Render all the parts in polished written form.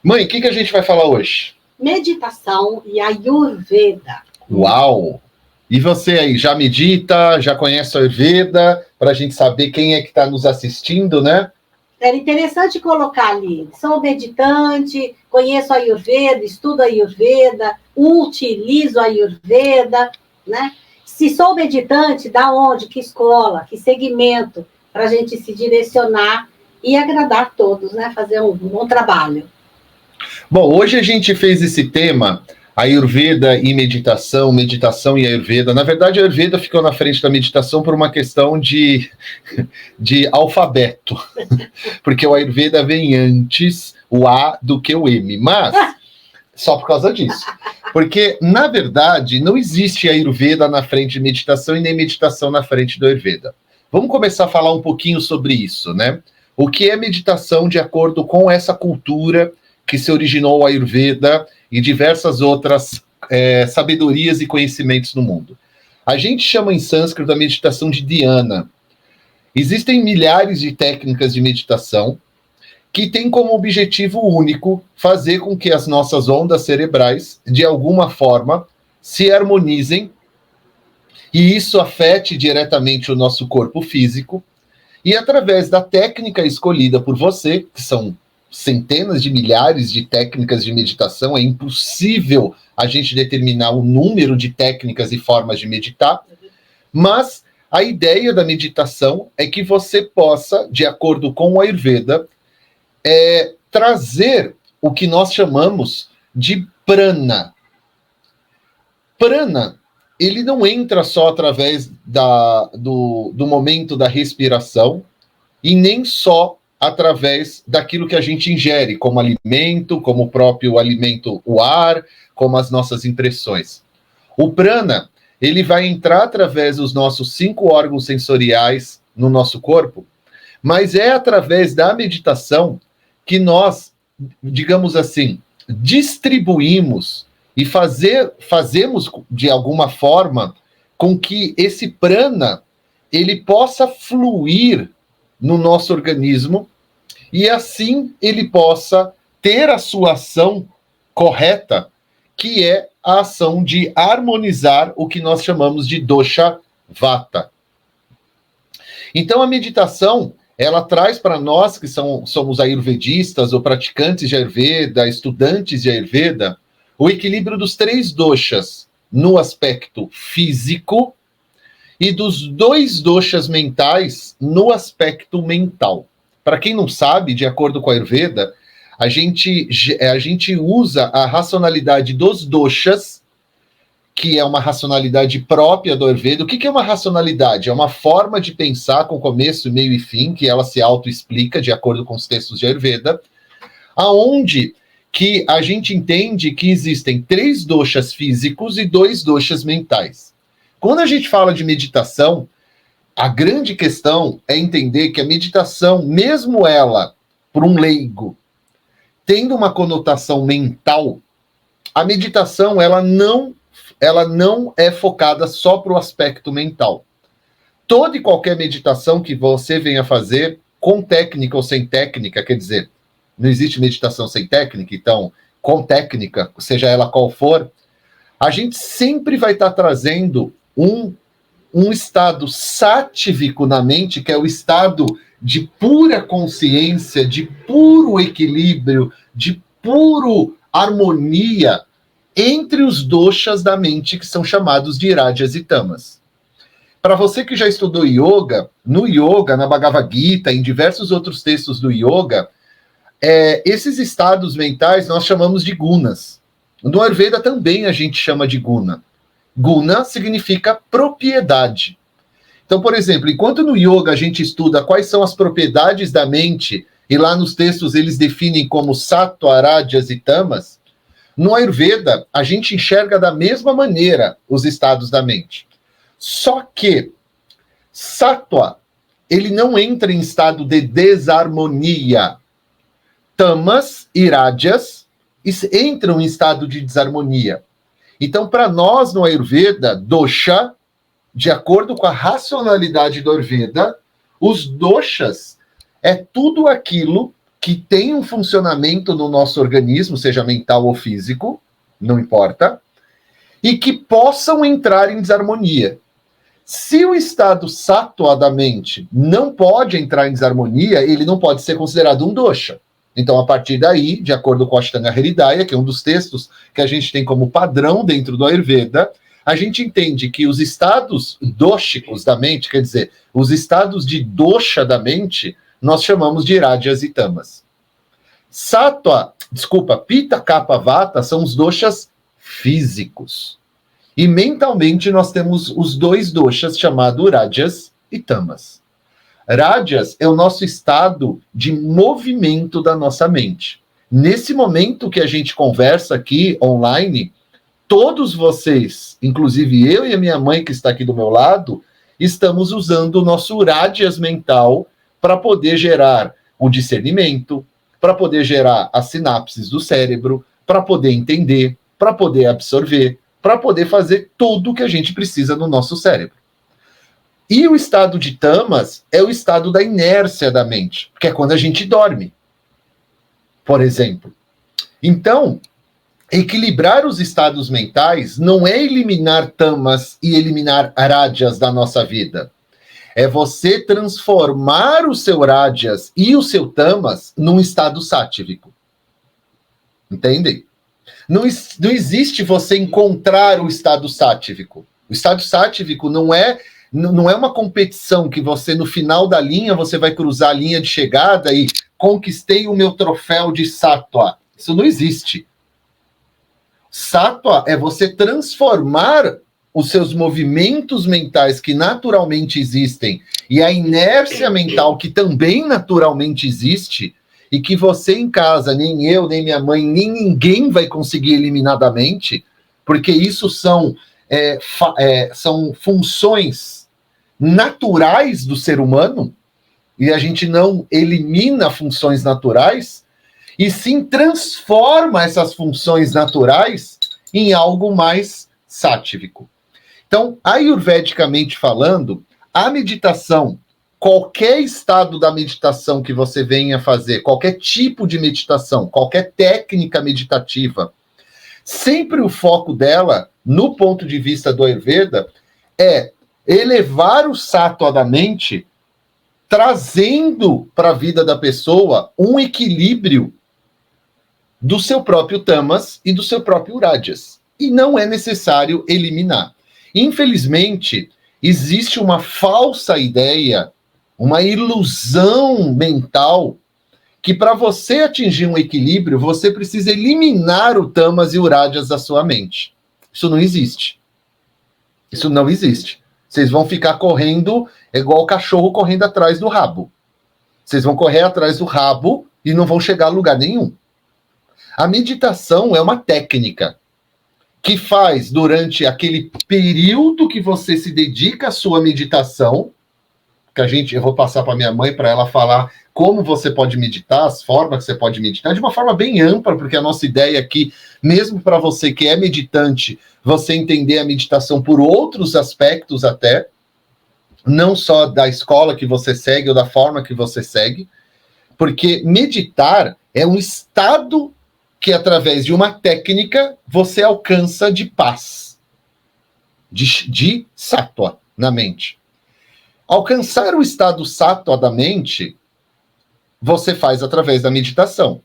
Mãe, o que a gente vai falar hoje? Meditação e Ayurveda. Uau! E você aí, já medita, já conhece a Ayurveda, para a gente saber quem é que está nos assistindo, né? Era interessante colocar ali, sou meditante, conheço a Ayurveda, estudo a Ayurveda, utilizo a Ayurveda, né? Se sou meditante, da onde, que escola, que segmento, para a gente se direcionar e agradar todos, né? Fazer um bom trabalho. Bom, hoje a gente fez esse tema, Ayurveda e meditação, meditação e Ayurveda. Na verdade, a Ayurveda ficou na frente da meditação por uma questão de alfabeto, porque o Ayurveda vem antes o A do que o M, mas só por causa disso. Porque, na verdade, não existe Ayurveda na frente de meditação e nem meditação na frente do Ayurveda. Vamos começar a falar um pouquinho sobre isso, né? O que é meditação de acordo com essa cultura que se originou o Ayurveda e diversas outras sabedorias e conhecimentos no mundo. A gente chama em sânscrito a meditação de dhyana. Existem milhares de técnicas de meditação que têm como objetivo único fazer com que as nossas ondas cerebrais, de alguma forma, se harmonizem e isso afete diretamente o nosso corpo físico e através da técnica escolhida por você, que são centenas de milhares de técnicas de meditação, é impossível a gente determinar o número de técnicas e formas de meditar, mas a ideia da meditação é que você possa, de acordo com o Ayurveda, trazer o que nós chamamos de prana. Prana, ele não entra só através do momento da respiração e nem só através daquilo que a gente ingere, como alimento, como o próprio alimento, o ar, como as nossas impressões. O prana, ele vai entrar através dos nossos 5 órgãos sensoriais no nosso corpo, mas é através da meditação que nós, digamos assim, distribuímos e fazemos de alguma forma com que esse prana ele possa fluir no nosso organismo e assim ele possa ter a sua ação correta, que é a ação de harmonizar o que nós chamamos de dosha vata. Então a meditação, ela traz para nós que somos ayurvedistas ou praticantes de Ayurveda, estudantes de Ayurveda, o equilíbrio dos 3 doshas no aspecto físico e dos 2 doshas mentais no aspecto mental. Para quem não sabe, de acordo com a Ayurveda, a gente usa a racionalidade dos doshas, que é uma racionalidade própria do Ayurveda. O que é uma racionalidade? É uma forma de pensar com começo, meio e fim, que ela se auto-explica de acordo com os textos de Ayurveda, aonde que a gente entende que existem 3 doshas físicos e 2 doshas mentais. Quando a gente fala de meditação, a grande questão é entender que a meditação, mesmo ela, por um leigo, tendo uma conotação mental, a meditação ela não é focada só para o aspecto mental. Toda e qualquer meditação que você venha fazer, com técnica ou sem técnica, quer dizer, não existe meditação sem técnica, então, com técnica, seja ela qual for, a gente sempre vai estar trazendo um estado sátivico na mente, que é o estado de pura consciência, de puro equilíbrio, de puro harmonia entre os doshas da mente, que são chamados de rajas e tamas. Para você que já estudou yoga, no yoga, na Bhagavad Gita, em diversos outros textos do yoga, esses estados mentais nós chamamos de gunas. No Ayurveda também a gente chama de guna. Guna significa propriedade. Então, por exemplo, enquanto no yoga a gente estuda quais são as propriedades da mente, e lá nos textos eles definem como sattva, rajas e tamas, no Ayurveda a gente enxerga da mesma maneira os estados da mente. Só que sattva, ele não entra em estado de desarmonia. Tamas e rajas entram em estado de desarmonia. Então, para nós no Ayurveda, dosha, de acordo com a racionalidade do Ayurveda, os doshas é tudo aquilo que tem um funcionamento no nosso organismo, seja mental ou físico, não importa, e que possam entrar em desarmonia. Se o estado sattva da mente não pode entrar em desarmonia, ele não pode ser considerado um dosha. Então, a partir daí, de acordo com a Ashtanga Hridaya, que é um dos textos que a gente tem como padrão dentro do Ayurveda, a gente entende que os estados dóxicos da mente, quer dizer, os estados de dosha da mente, nós chamamos de rajas e tamas. Pitta, Kapha, Vata são os doshas físicos. E mentalmente nós temos os dois doshas chamados rajas e tamas. Rajas é o nosso estado de movimento da nossa mente. Nesse momento que a gente conversa aqui online, todos vocês, inclusive eu e a minha mãe que está aqui do meu lado, estamos usando o nosso rajas mental para poder gerar o discernimento, para poder gerar as sinapses do cérebro, para poder entender, para poder absorver, para poder fazer tudo o que a gente precisa no nosso cérebro. E o estado de tamas é o estado da inércia da mente, que é quando a gente dorme, por exemplo. Então, equilibrar os estados mentais não é eliminar tamas e eliminar rajas da nossa vida. É você transformar o seu rajas e o seu tamas num estado sátivico. Entendem? Não existe você encontrar o estado sátivico. O estado sátivico não é uma competição que você, no final da linha, você vai cruzar a linha de chegada e conquistei o meu troféu de sattva. Isso não existe. Sattva é você transformar os seus movimentos mentais que naturalmente existem e a inércia mental que também naturalmente existe e que você em casa, nem eu, nem minha mãe, nem ninguém vai conseguir eliminar da mente, porque isso são funções naturais do ser humano, e a gente não elimina funções naturais, e sim transforma essas funções naturais em algo mais sátivico. Então, ayurvedicamente falando, a meditação, qualquer estado da meditação que você venha fazer, qualquer tipo de meditação, qualquer técnica meditativa, sempre o foco dela, no ponto de vista do Ayurveda, é elevar o sattva da mente, trazendo para a vida da pessoa um equilíbrio do seu próprio tamas e do seu próprio rajas. E não é necessário eliminar. Infelizmente, existe uma falsa ideia, uma ilusão mental, que para você atingir um equilíbrio, você precisa eliminar o tamas e o rajas da sua mente. Isso não existe. Isso não existe. Vocês vão ficar correndo igual o cachorro correndo atrás do rabo. Vocês vão correr atrás do rabo e não vão chegar a lugar nenhum. A meditação é uma técnica que faz durante aquele período que você se dedica à sua meditação, que eu vou passar para minha mãe para ela falar como você pode meditar, as formas que você pode meditar, de uma forma bem ampla, porque a nossa ideia aqui, mesmo para você que é meditante, você entender a meditação por outros aspectos até, não só da escola que você segue ou da forma que você segue, porque meditar é um estado que, através de uma técnica, você alcança de paz, de sattva na mente. Alcançar o estado sattva da mente, você faz através da meditação.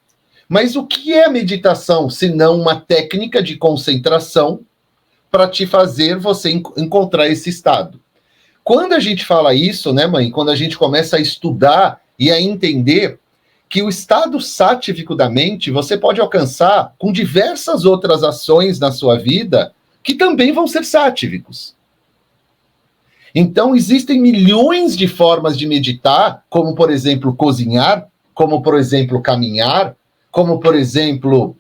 Mas o que é a meditação, se não uma técnica de concentração para te fazer você encontrar esse estado? Quando a gente fala isso, né, mãe? Quando a gente começa a estudar e a entender que o estado sátivico da mente você pode alcançar com diversas outras ações na sua vida que também vão ser sátívicos. Então, existem milhões de formas de meditar, como, por exemplo, cozinhar, como, por exemplo, caminhar, como, por exemplo,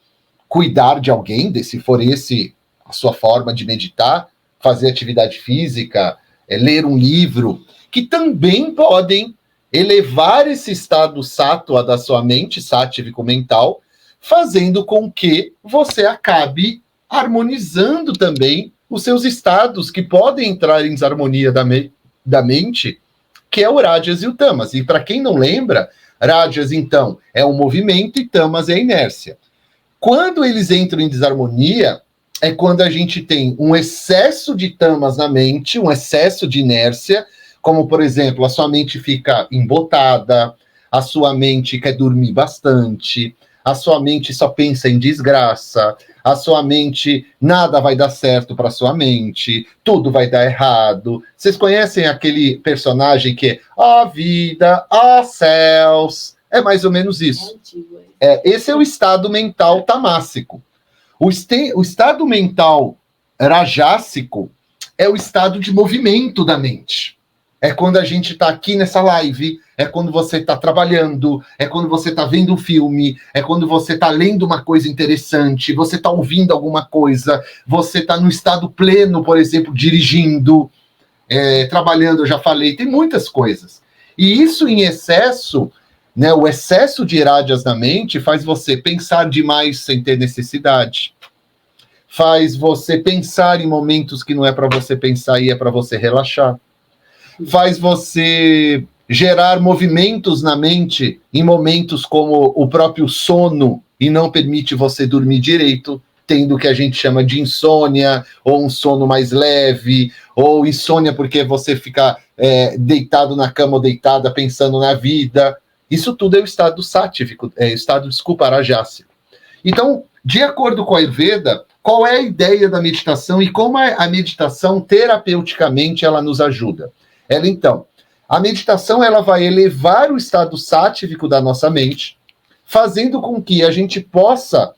cuidar de alguém, se for esse a sua forma de meditar, fazer atividade física, ler um livro, que também podem elevar esse estado sattva da sua mente, sátivico mental, fazendo com que você acabe harmonizando também os seus estados que podem entrar em desarmonia da mente, que é o rajas e o tamas. E para quem não lembra, Rajas, então, é o movimento e tamas é a inércia. Quando eles entram em desarmonia, é quando a gente tem um excesso de tamas na mente, um excesso de inércia, como, por exemplo, a sua mente fica embotada, a sua mente quer dormir bastante, a sua mente só pensa em desgraça, a sua mente, nada vai dar certo para sua mente, tudo vai dar errado. Vocês conhecem aquele personagem que é a vida, a céus? É mais ou menos isso. Esse é o estado mental tamássico. O estado mental rajássico é o estado de movimento da mente. É quando a gente está aqui nessa live, é quando você está trabalhando, é quando você está vendo um filme, é quando você está lendo uma coisa interessante, você está ouvindo alguma coisa, você está no estado pleno, por exemplo, dirigindo, trabalhando, eu já falei, tem muitas coisas. E isso em excesso, né, o excesso de rajas na mente faz você pensar demais sem ter necessidade, faz você pensar em momentos que não é para você pensar e é para você relaxar, faz você gerar movimentos na mente em momentos como o próprio sono e não permite você dormir direito, tendo o que a gente chama de insônia, ou um sono mais leve, ou insônia porque você fica deitado na cama ou deitada pensando na vida. Isso tudo é o estado sátivico, rajásico. Então, de acordo com a Ayurveda, qual é a ideia da meditação e como a meditação terapeuticamente ela nos ajuda? Então, a meditação ela vai elevar o estado sátivico da nossa mente, fazendo com que a gente possa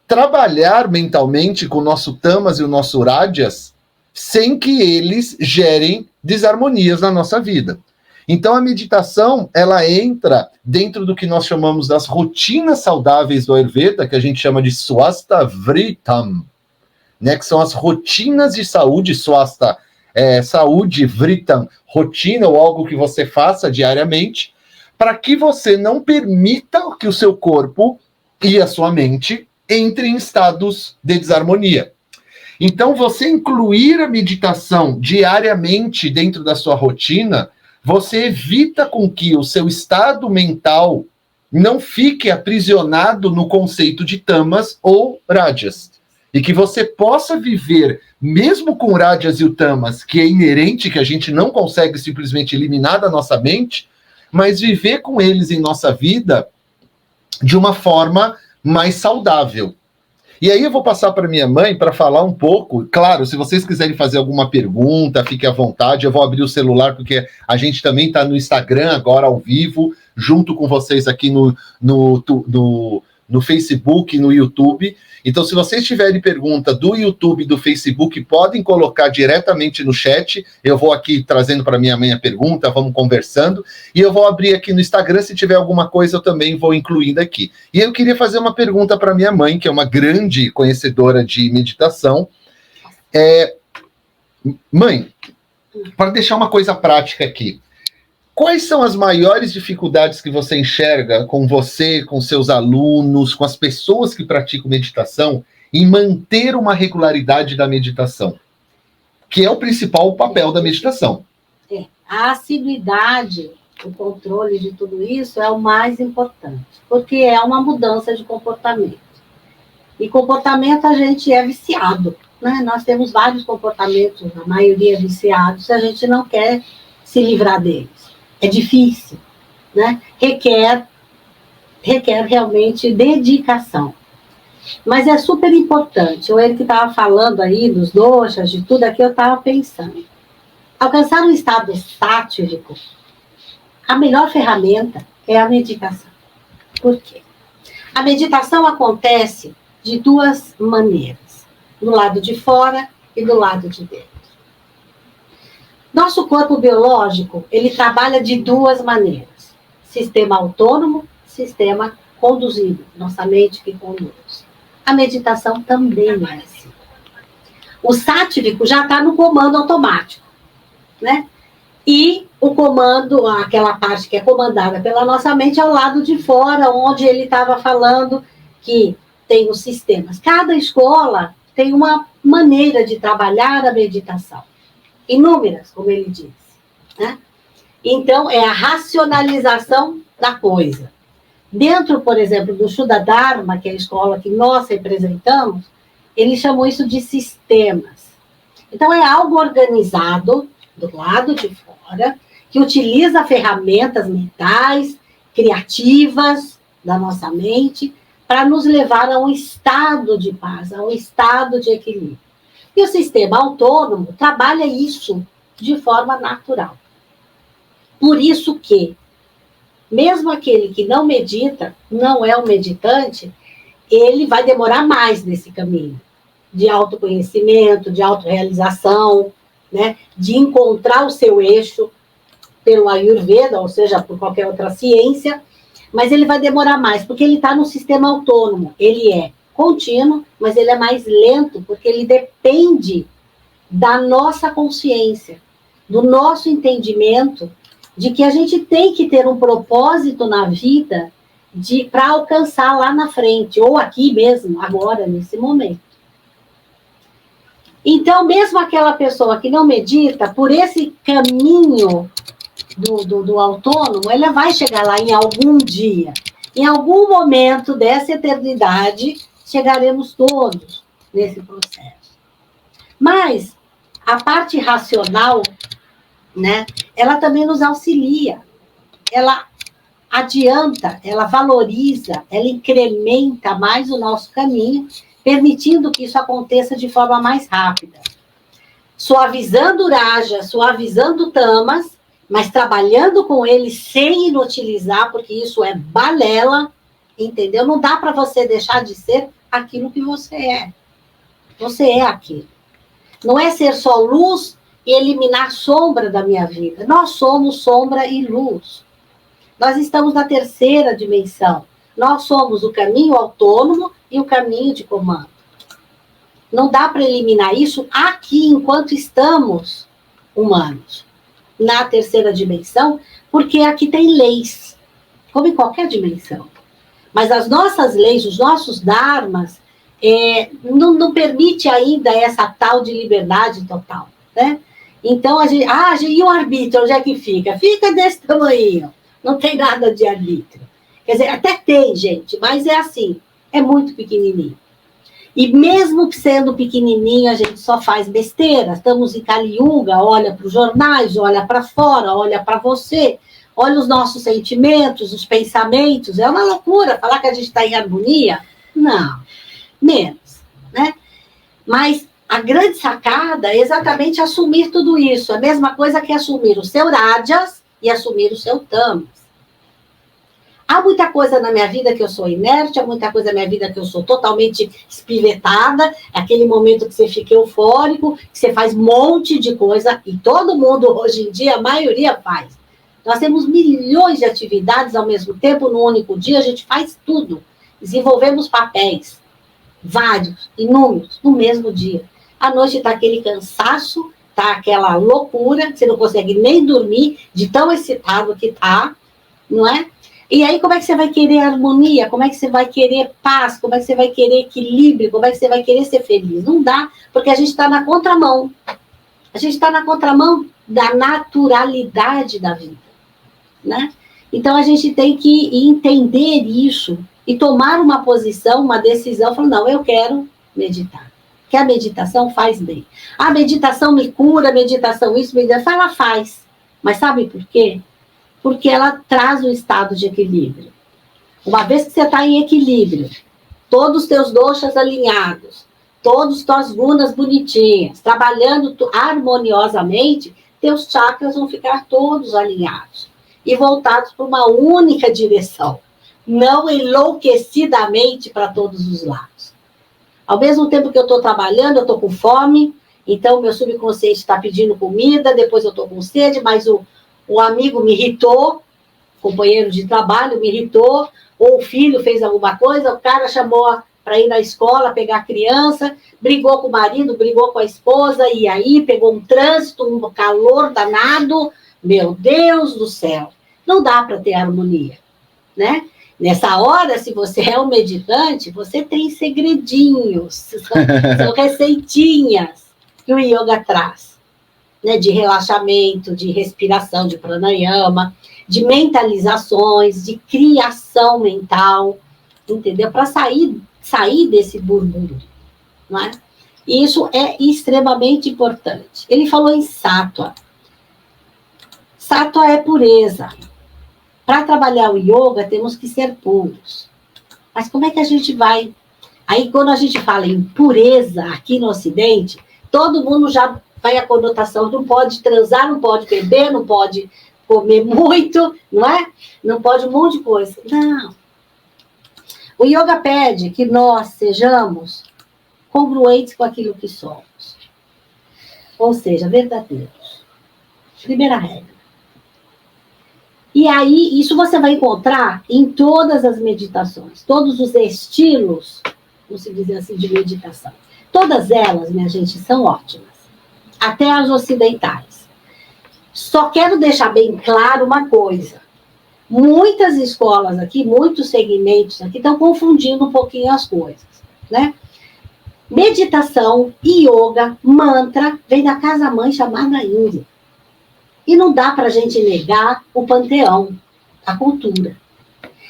trabalhar mentalmente com o nosso tamas e o nosso rajas sem que eles gerem desarmonias na nossa vida. Então, a meditação, ela entra dentro do que nós chamamos das rotinas saudáveis do Ayurveda, que a gente chama de Swasta Vritam, né, que são as rotinas de saúde, Swasta, saúde, Vritam, rotina ou algo que você faça diariamente, para que você não permita que o seu corpo e a sua mente entrem em estados de desarmonia. Então, você incluir a meditação diariamente dentro da sua rotina, você evita com que o seu estado mental não fique aprisionado no conceito de tamas ou rajas. E que você possa viver, mesmo com rajas e o tamas, que é inerente, que a gente não consegue simplesmente eliminar da nossa mente, mas viver com eles em nossa vida de uma forma mais saudável. E aí eu vou passar para minha mãe para falar um pouco. Claro, se vocês quiserem fazer alguma pergunta, fique à vontade. Eu vou abrir o celular, porque a gente também está no Instagram agora, ao vivo, junto com vocês aqui no Facebook, no YouTube. Então, se vocês tiverem pergunta do YouTube e do Facebook, podem colocar diretamente no chat. Eu vou aqui trazendo para minha mãe a pergunta, vamos conversando. E eu vou abrir aqui no Instagram, se tiver alguma coisa, eu também vou incluindo aqui. E eu queria fazer uma pergunta para minha mãe, que é uma grande conhecedora de meditação. Mãe, para deixar uma coisa prática aqui, quais são as maiores dificuldades que você enxerga com você, com seus alunos, com as pessoas que praticam meditação, em manter uma regularidade da meditação? Que é o principal papel da meditação. A assiduidade, o controle de tudo isso é o mais importante, porque é uma mudança de comportamento. E comportamento a gente é viciado, né? Nós temos vários comportamentos, a maioria viciados, a gente não quer se livrar deles. É difícil, né? Requer realmente dedicação. Mas é super importante. Ele que estava falando aí dos doshas, de tudo aqui, eu estava pensando. Alcançar um estado sátivico, a melhor ferramenta é a meditação. Por quê? A meditação acontece de duas maneiras, do lado de fora e do lado de dentro. Nosso corpo biológico, ele trabalha de duas maneiras. Sistema autônomo, sistema conduzido. Nossa mente que conduz. A meditação também é assim. O sátivico já está no comando automático, né? E o comando, aquela parte que é comandada pela nossa mente, é o lado de fora, onde ele estava falando que tem os sistemas. Cada escola tem uma maneira de trabalhar a meditação. Inúmeras, como ele diz, né? Então, é a racionalização da coisa. Dentro, por exemplo, do Shuddha Dharma, que é a escola que nós representamos, eles chamam isso de sistemas. Então, é algo organizado do lado de fora, que utiliza ferramentas mentais, criativas da nossa mente, para nos levar a um estado de paz, a um estado de equilíbrio. E o sistema autônomo trabalha isso de forma natural. Por isso que, mesmo aquele que não medita, não é um meditante, ele vai demorar mais nesse caminho de autoconhecimento, de autorrealização, né, de encontrar o seu eixo pelo Ayurveda, ou seja, por qualquer outra ciência, mas ele vai demorar mais, porque ele está no sistema autônomo. Ele é contínuo, mas ele é mais lento, porque ele depende da nossa consciência, do nosso entendimento de que a gente tem que ter um propósito na vida para alcançar lá na frente, ou aqui mesmo, agora, nesse momento. Então, mesmo aquela pessoa que não medita, por esse caminho do autônomo, ela vai chegar lá em algum dia. Em algum momento dessa eternidade, chegaremos todos nesse processo. Mas a parte racional, né, ela também nos auxilia. Ela adianta, ela valoriza, ela incrementa mais o nosso caminho, permitindo que isso aconteça de forma mais rápida. Suavizando Raja, suavizando Tamas, mas trabalhando com ele sem inutilizar, porque isso é balela, entendeu? Não dá para você deixar de ser aquilo que você é. Você é aquilo. Não é ser só luz e eliminar sombra da minha vida. Nós somos sombra e luz. Nós estamos na terceira dimensão. Nós somos o caminho autônomo e o caminho de comando. Não dá para eliminar isso aqui, enquanto estamos humanos. Na terceira dimensão, porque aqui tem leis, como em qualquer dimensão. Mas as nossas leis, os nossos dharmas, não permite ainda essa tal de liberdade total, né? Então, e o arbítrio, onde é que fica? Fica desse tamanho, não tem nada de arbítrio. Quer dizer, até tem, gente, mas é assim, é muito pequenininho. E mesmo sendo pequenininho, a gente só faz besteira. Estamos em Kali Yuga, olha para os jornais, olha para fora, olha para você, olha os nossos sentimentos, os pensamentos. É uma loucura falar que a gente está em harmonia. Não, menos, né? Mas a grande sacada é exatamente assumir tudo isso. A mesma coisa que assumir o seu Rajas e assumir o seu Tamas. Há muita coisa na minha vida que eu sou inerte, há muita coisa na minha vida que eu sou totalmente espivetada, aquele momento que você fica eufórico, que você faz um monte de coisa, e todo mundo, hoje em dia, a maioria faz. Nós temos milhões de atividades ao mesmo tempo, no único dia, a gente faz tudo. Desenvolvemos papéis, vários, inúmeros, no mesmo dia. À noite está aquele cansaço, está aquela loucura, você não consegue nem dormir de tão excitado que está, não é? E aí, como é que você vai querer harmonia? Como é que você vai querer paz? Como é que você vai querer equilíbrio? Como é que você vai querer ser feliz? Não dá, porque a gente está na contramão. A gente está na contramão da naturalidade da vida, né? Então, a gente tem que entender isso e tomar uma posição, uma decisão, falando, não, eu quero meditar. Que a meditação faz bem. A meditação me cura, a meditação isso, ela faz. Mas sabe por quê? Porque ela traz um estado de equilíbrio. Uma vez que você está em equilíbrio, todos os teus doshas alinhados, todos os tuas gunas bonitinhas, trabalhando harmoniosamente, teus chakras vão ficar todos alinhados e voltados para uma única direção, não enlouquecidamente para todos os lados. Ao mesmo tempo que eu estou trabalhando, eu estou com fome, então meu subconsciente está pedindo comida, depois eu estou com sede, mas o amigo me irritou, o companheiro de trabalho me irritou, ou o filho fez alguma coisa, o cara chamou para ir na escola, pegar a criança, brigou com o marido, brigou com a esposa, e aí pegou um trânsito, um calor danado, meu Deus do céu, não dá para ter harmonia, né? Nessa hora, se você é um meditante, você tem segredinhos, são receitinhas que o yoga traz. né, de relaxamento, de respiração, de pranayama, de mentalizações, de criação mental, entendeu? Para sair desse burburinho, não é? E isso é extremamente importante. Ele falou em sattva. Sattva é pureza. Para trabalhar o yoga, temos que ser puros. Mas como é que a gente vai? Aí, quando a gente fala em pureza aqui no Ocidente, todo mundo já vai a conotação, não pode transar, não pode beber, não pode comer muito, não é? Não pode um monte de coisa. Não. O yoga pede que nós sejamos congruentes com aquilo que somos. Ou seja, verdadeiros. Primeira regra. E aí, isso você vai encontrar em todas as meditações, todos os estilos, vamos dizer assim, de meditação. Todas elas, minha gente, são ótimas. Até as ocidentais. Só quero deixar bem claro uma coisa. Muitas escolas aqui, muitos segmentos aqui, estão confundindo um pouquinho as coisas, né? Meditação, yoga, mantra, vem da casa-mãe chamada Índia. E não dá para a gente negar o panteão, a cultura.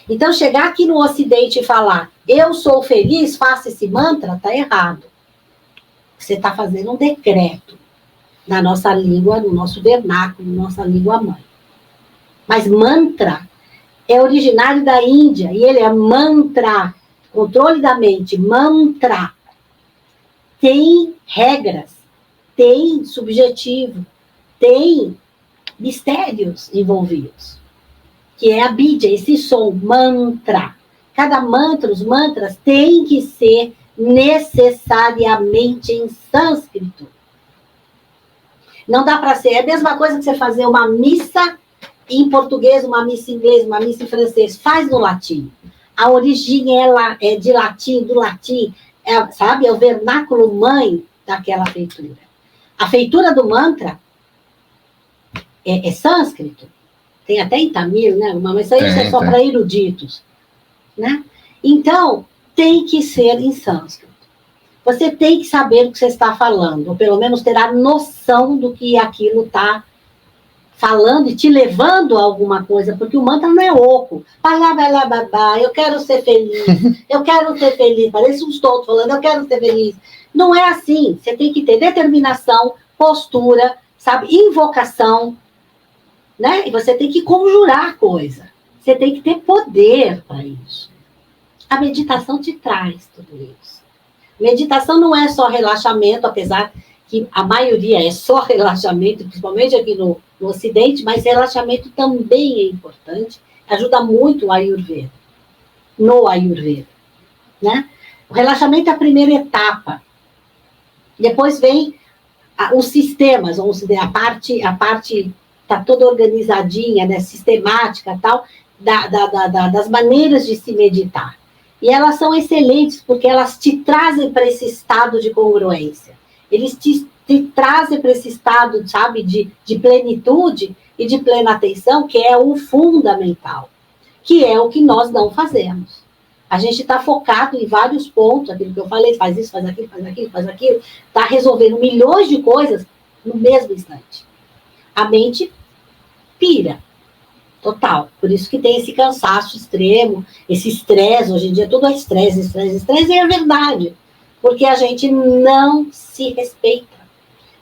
Então, chegar aqui no Ocidente e falar, eu sou feliz, faça esse mantra, está errado. Você está fazendo um decreto na nossa língua, no nosso vernáculo, na nossa língua mãe. Mas mantra é originário da Índia, e ele é mantra, controle da mente, mantra. Tem regras, tem subjetivo, tem mistérios envolvidos, que é a bidya, esse som, mantra. Cada mantra, os mantras, têm que ser necessariamente em sânscrito. Não dá para ser, é a mesma coisa que você fazer uma missa em português, uma missa em inglês, uma missa em francês, faz no latim. A origem é de latim, do latim, sabe? É o vernáculo mãe daquela feitura. A feitura do mantra é sânscrito. Tem até em tamil, né? Mas isso é só para eruditos, né? Então, tem que ser em sânscrito. Você tem que saber o que você está falando, ou pelo menos ter a noção do que aquilo está falando e te levando a alguma coisa, porque o mantra não é oco. Babá, eu quero ser feliz, eu quero ser feliz. Parece uns tontos falando, eu quero ser feliz. Não é assim. Você tem que ter determinação, postura, sabe, invocação, né? E você tem que conjurar a coisa. Você tem que ter poder para isso. A meditação te traz tudo isso. Meditação não é só relaxamento, apesar que a maioria é só relaxamento, principalmente aqui no Ocidente, mas relaxamento também é importante, ajuda muito o Ayurveda, no Ayurveda, né? O relaxamento é a primeira etapa. Depois vem os sistemas, vamos dizer, a parte está toda organizadinha, né, sistemática, tal, das maneiras de se meditar. E elas são excelentes, porque elas te trazem para esse estado de congruência. Eles te trazem para esse estado, sabe, de plenitude e de plena atenção, que é o fundamental, que é o que nós não fazemos. A gente está focado em vários pontos, aquilo que eu falei, faz isso, faz aquilo, faz aquilo, faz aquilo, está resolvendo milhões de coisas no mesmo instante. A mente pira, total. Por isso que tem esse cansaço extremo, esse estresse, hoje em dia tudo é estresse, e é verdade. Porque a gente não se respeita,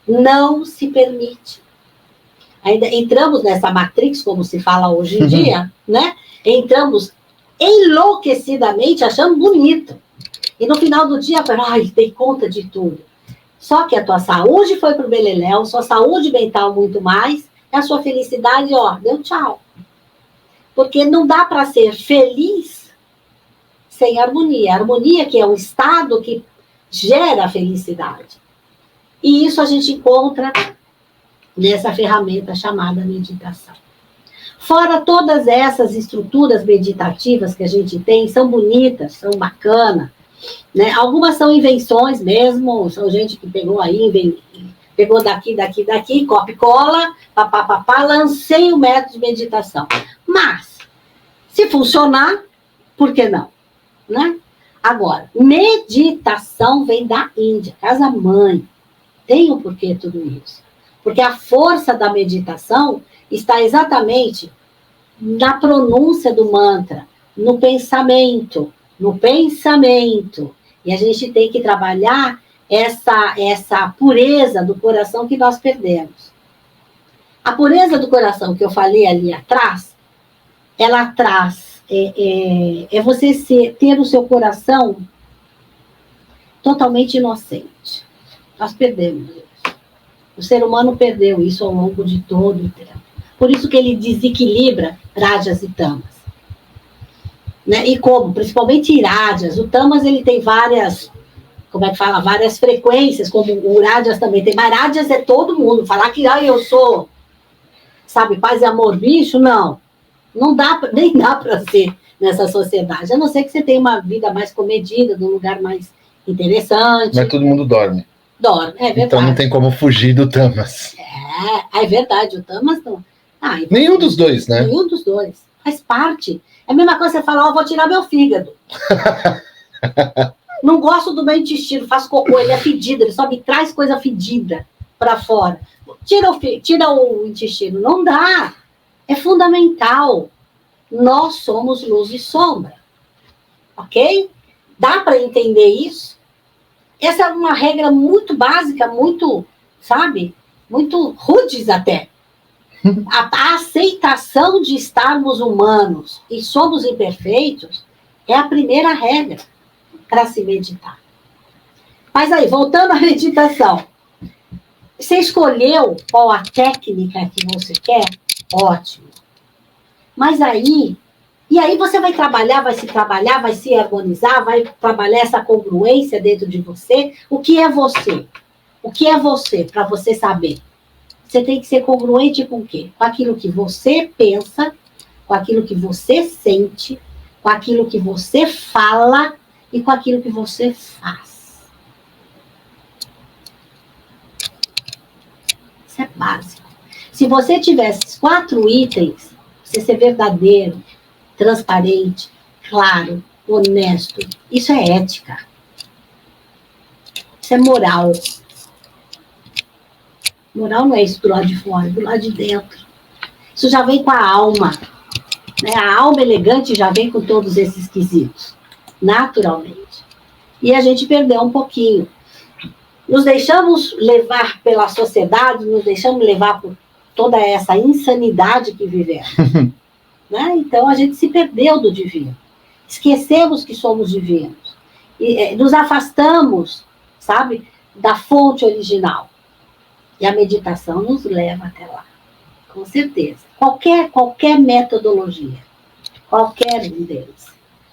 não se permite. Ainda entramos nessa matrix, como se fala hoje em dia, né? Entramos enlouquecidamente achando bonito. E no final do dia, dei conta de tudo. Só que a tua saúde foi pro beleléu, sua saúde mental muito mais, e a sua felicidade, deu tchau. Porque não dá para ser feliz sem harmonia. A harmonia que é um estado que gera felicidade. E isso a gente encontra nessa ferramenta chamada meditação. Fora todas essas estruturas meditativas que a gente tem, são bonitas, são bacanas, né? Algumas são invenções mesmo, são gente que pegou aí, pegou daqui, copia e cola, lancei o método de meditação. Mas, se funcionar, por que não? Né? Agora, meditação vem da Índia, casa-mãe. Tem um porquê tudo isso. Porque a força da meditação está exatamente na pronúncia do mantra, no pensamento, no pensamento. E a gente tem que trabalhar essa pureza do coração que nós perdemos. A pureza do coração que eu falei ali atrás, ela traz, você ter o seu coração totalmente inocente. Nós perdemos isso. O ser humano perdeu isso ao longo de todo o tempo. Por isso que ele desequilibra rajas e tamas. Né? E como? Principalmente rajas. O tamas, ele tem várias, várias frequências, como o rajas também tem. Mas rajas é todo mundo. Falar que eu sou, sabe, paz e amor, bicho, não. Não dá, nem dá para ser nessa sociedade. A não ser que você tenha uma vida mais comedida, num lugar mais interessante. Mas todo mundo dorme. Dorme, é verdade. Então não tem como fugir do tamas. É verdade, o tamas não. Então, nenhum dos dois, né? Nenhum dos dois. Faz parte. É a mesma coisa você falar, vou tirar meu fígado. Não gosto do meu intestino, faço cocô, ele é fedido, ele só me traz coisa fedida para fora. Tira o intestino. Não dá. É fundamental. Nós somos luz e sombra. Ok? Dá para entender isso? Essa é uma regra muito básica, muito, sabe? Muito rudes até. A aceitação de estarmos humanos e somos imperfeitos é a primeira regra para se meditar. Mas aí, voltando à meditação. Você escolheu qual a técnica que você quer? Ótimo. Mas aí você vai trabalhar, vai se harmonizar, vai trabalhar essa congruência dentro de você. O que é você? O que é você, para você saber? Você tem que ser congruente com o quê? Com aquilo que você pensa, com aquilo que você sente, com aquilo que você fala e com aquilo que você faz. Isso é básico. Se você tivesse esses 4 itens, você ser verdadeiro, transparente, claro, honesto, isso é ética. Isso é moral. Moral não é isso do lado de fora, é do lado de dentro. Isso já vem com a alma. Né? A alma elegante já vem com todos esses quesitos, naturalmente. E a gente perdeu um pouquinho. Nos deixamos levar pela sociedade, nos deixamos levar por toda essa insanidade que vivemos. Né? Então a gente se perdeu do divino. Esquecemos que somos divinos. E nos afastamos, sabe, da fonte original. E a meditação nos leva até lá, com certeza. Qualquer metodologia, qualquer um deles.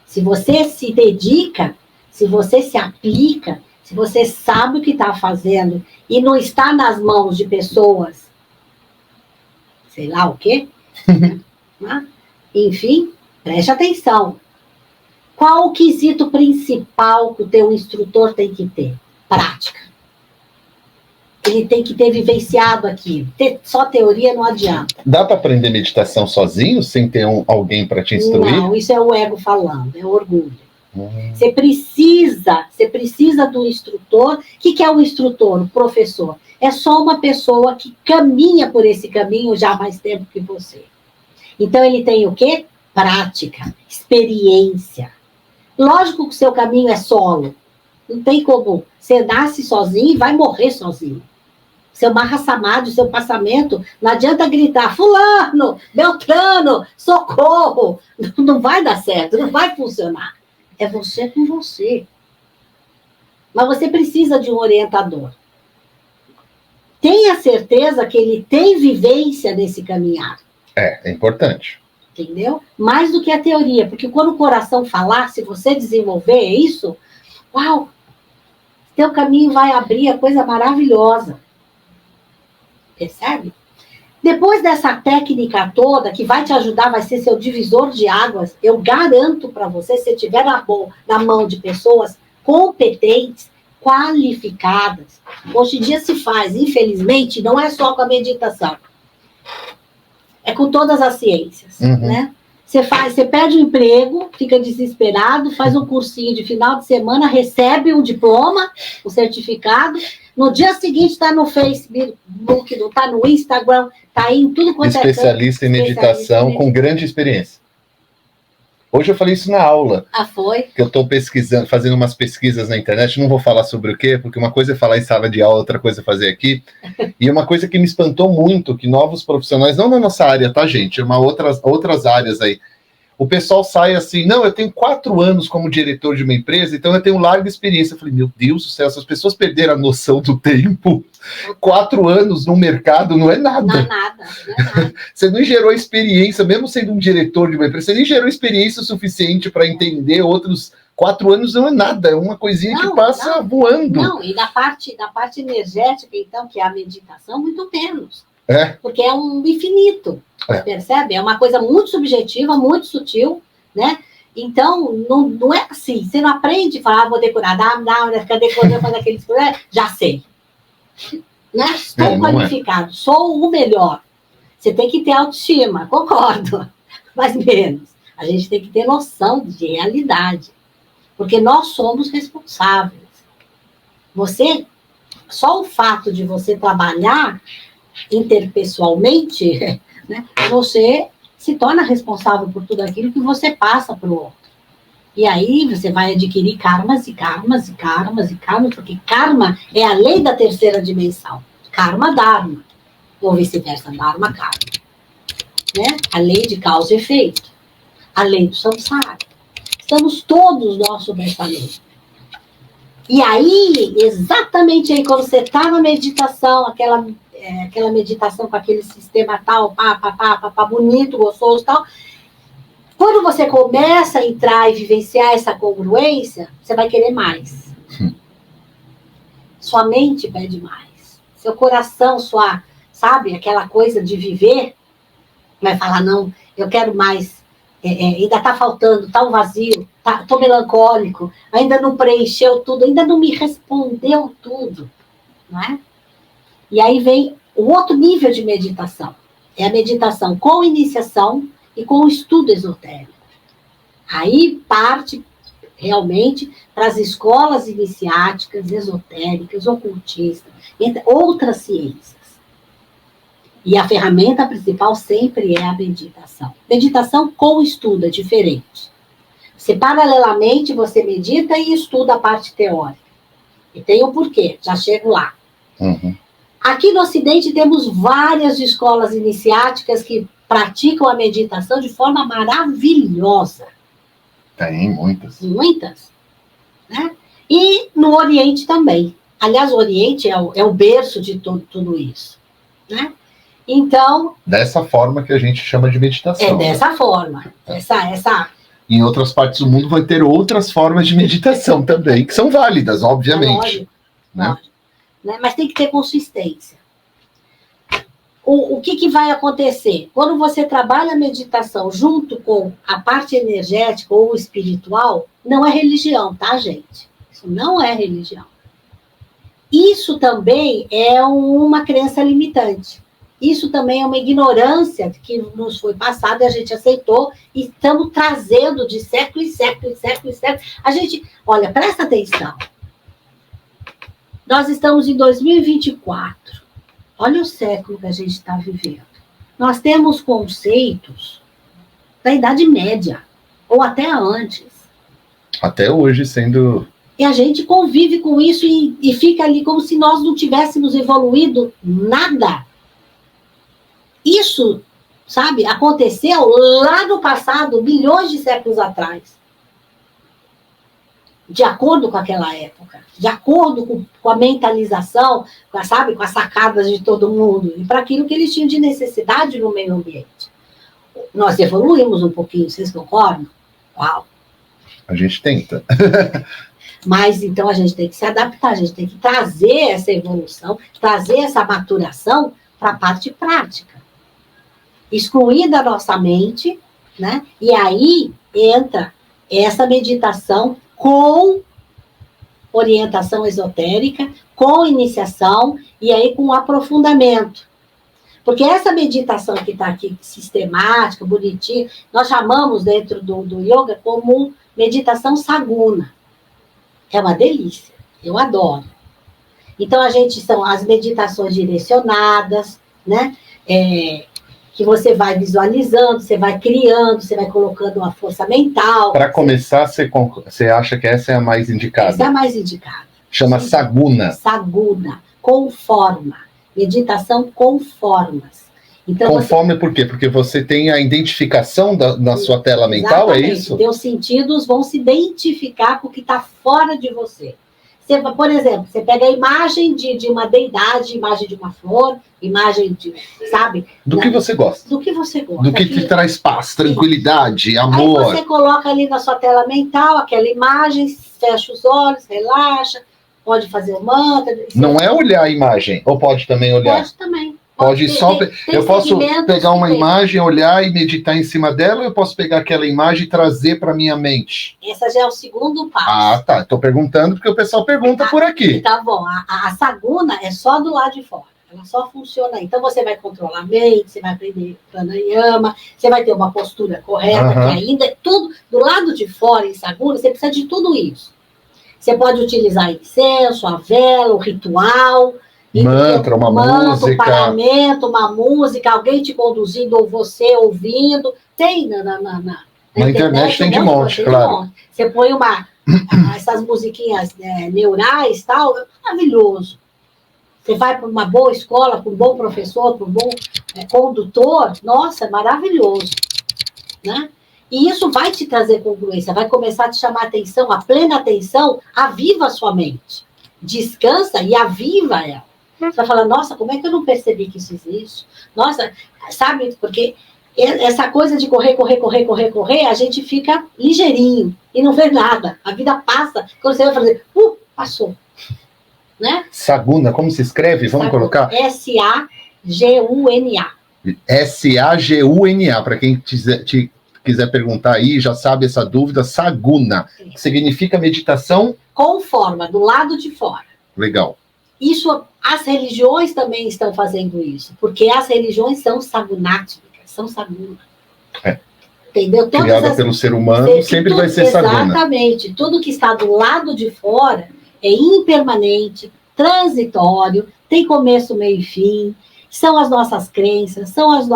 Se você se dedica, se você se aplica, se você sabe o que está fazendo e não está nas mãos de pessoas, sei lá o quê, né? Enfim, preste atenção. Qual o quesito principal que o teu instrutor tem que ter? Prática. Ele tem que ter vivenciado aquilo. Só teoria não adianta. Dá para aprender meditação sozinho, sem ter alguém para te instruir? Não, isso é o ego falando, é o orgulho. Você precisa do instrutor. O que é o instrutor, o professor? É só uma pessoa que caminha por esse caminho já há mais tempo que você. Então ele tem o quê? Prática, experiência. Lógico que o seu caminho é solo. Não tem como. Você nasce sozinho e vai morrer sozinho. Seu Mahasamadhi, seu passamento, não adianta gritar, fulano, beltrano, socorro. Não vai dar certo, não vai funcionar. É você com você. Mas você precisa de um orientador. Tenha certeza que ele tem vivência nesse caminhar. É importante. Entendeu? Mais do que a teoria, porque quando o coração falar, se você desenvolver isso, uau, teu caminho vai abrir a coisa maravilhosa. Percebe? Depois dessa técnica toda, que vai te ajudar, vai ser seu divisor de águas, eu garanto para você, se estiver na mão de pessoas competentes, qualificadas. Hoje em dia se faz, infelizmente, não é só com a meditação. É com todas as ciências, né? Você perde um emprego, fica desesperado, faz um cursinho de final de semana, recebe um diploma, um certificado, No dia seguinte está no Facebook, está no Instagram, está em tudo quanto especialista em meditação com grande experiência. Hoje eu falei isso na aula. Ah, foi? Que eu estou pesquisando, fazendo umas pesquisas na internet, não vou falar sobre o quê, porque uma coisa é falar em sala de aula, outra coisa é fazer aqui. E uma coisa que me espantou muito, que novos profissionais, não na nossa área, tá, gente? Outras áreas aí. O pessoal sai assim, não, eu tenho 4 anos como diretor de uma empresa, então eu tenho larga experiência. Eu falei, meu Deus do céu, essas pessoas perderam a noção do tempo. 4 anos no mercado não é nada. Não é nada, não é nada. Você não gerou experiência, mesmo sendo um diretor de uma empresa, você nem gerou experiência suficiente para entender outros. 4 anos não é nada, é uma coisinha que passa voando. Não, e da parte energética, então, que é a meditação, muito menos. Porque é um infinito, percebe? É uma coisa muito subjetiva, muito sutil, né? Então, não é assim. Você não aprende a falar, vou decorar, fica decorando, fazer aqueles... Já sei. Né? Estou qualificado, sou o melhor. Você tem que ter autoestima, concordo, mas menos. A gente tem que ter noção de realidade, porque nós somos responsáveis. Só o fato de você trabalhar interpessoalmente, né, você se torna responsável por tudo aquilo que você passa para o outro. E aí você vai adquirir karmas e karmas e karmas e karmas, porque karma é a lei da terceira dimensão. Karma, dharma. Ou vice-versa, dharma, karma. Né? A lei de causa e efeito. A lei do samsara. Estamos todos nós sob essa lei. E aí, exatamente aí, quando você está na meditação, aquela meditação com aquele sistema tal, bonito, gostoso tal, quando você começa a entrar e vivenciar essa congruência, você vai querer mais. Sua mente pede mais. Seu coração, sabe, aquela coisa de viver, vai falar, não, eu quero mais. Ainda está faltando, está um vazio, estou melancólico, ainda não preencheu tudo, ainda não me respondeu tudo. Não é? E aí vem o outro nível de meditação. É a meditação com iniciação e com estudo esotérico. Aí parte realmente para as escolas iniciáticas, esotéricas, ocultistas, entre outras ciências. E a ferramenta principal sempre é a meditação. Meditação com estudo é diferente. Paralelamente, você medita e estuda a parte teórica. E tem o porquê, já chego lá. Uhum. Aqui no Ocidente temos várias escolas iniciáticas que praticam a meditação de forma maravilhosa. Tem muitas. Muitas. Né? E no Oriente também. Aliás, o Oriente é o berço de tudo isso. Né? Então... Dessa forma que a gente chama de meditação. É dessa forma. Em outras partes do mundo vai ter outras formas de meditação também, que são válidas, obviamente. Lógico. Né? Mas tem que ter consistência. O que vai acontecer? Quando você trabalha a meditação junto com a parte energética ou espiritual, não é religião, tá, gente? Isso não é religião. Isso também é uma crença limitante. Isso também é uma ignorância que nos foi passada e a gente aceitou e estamos trazendo de século em século, em século em século. A gente, olha, presta atenção. Nós estamos em 2024. Olha o século que a gente está vivendo. Nós temos conceitos da Idade Média, ou até antes. Até hoje sendo... E a gente convive com isso e fica ali como se nós não tivéssemos evoluído nada. Isso, sabe, aconteceu lá no passado, milhões de séculos atrás. De acordo com aquela época, de acordo com a mentalização, com as sacadas de todo mundo, e para aquilo que eles tinham de necessidade no meio ambiente. Nós evoluímos um pouquinho, vocês concordam? Uau! A gente tenta. Mas, então, a gente tem que se adaptar, a gente tem que trazer essa evolução, trazer essa maturação para a parte prática. Excluir da nossa mente, né? E aí entra essa meditação com orientação esotérica, com iniciação, e aí com aprofundamento. Porque essa meditação que está aqui, sistemática, bonitinha, nós chamamos dentro do yoga como meditação saguna. É uma delícia, eu adoro. Então, são as meditações direcionadas, né? Que você vai visualizando, você vai criando, você vai colocando uma força mental. Para começar, você acha que essa é a mais indicada? Essa é a mais indicada. Chama Saguna. Saguna, com forma. Meditação com formas. Então, Conforme por quê? Porque você tem a identificação na sua tela mental, exatamente. É isso? Teus sentidos vão se identificar com o que está fora de você. Por exemplo, você pega a imagem de uma deidade, imagem de uma flor, imagem de, sabe? Que você gosta. Do que você gosta. Do que te traz paz, tranquilidade, amor. Aí você coloca ali na sua tela mental aquela imagem, fecha os olhos, relaxa, pode fazer o mantra. Não é olhar a imagem, ou pode também olhar? Pode também. Eu posso pegar uma imagem, olhar e meditar em cima dela, ou eu posso pegar aquela imagem e trazer para minha mente? Esse já é o segundo passo. Ah, tá. Estou perguntando porque o pessoal pergunta por aqui. Tá bom. A saguna é só do lado de fora. Ela só funciona aí. Então, você vai controlar a mente, você vai aprender pranayama, você vai ter uma postura correta, que ainda é tudo do lado de fora, em saguna, você precisa de tudo isso. Você pode utilizar incenso, a vela, o ritual... Mantra, uma música. Um paramento, uma música, alguém te conduzindo ou você ouvindo. Tem na internet tem de monte, claro. Você põe essas musiquinhas neurais e tal, é maravilhoso. Você vai para uma boa escola, para um bom professor, para um bom condutor, nossa, é maravilhoso. Né? E isso vai te trazer congruência, vai começar a te chamar a atenção, a plena atenção, aviva a sua mente. Descansa e aviva ela. Você vai falar, nossa, como é que eu não percebi que isso existe? Nossa, sabe, porque essa coisa de correr, a gente fica ligeirinho e não vê nada. A vida passa, quando você vai fazer, passou. Né? Saguna, como se escreve? Vamos Saguna. Colocar? S-A-G-U-N-A. S-A-G-U-N-A, para quem quiser perguntar aí, já sabe essa dúvida, Saguna, que significa meditação... Com forma, do lado de fora. Legal. Isso, as religiões também estão fazendo isso, porque as religiões são sagunáticas, são saguna. Entendeu? Criada pelo ser humano, sempre vai ser saguna. Exatamente. Tudo que está do lado de fora é impermanente, transitório, tem começo, meio e fim, são as nossas crenças, são os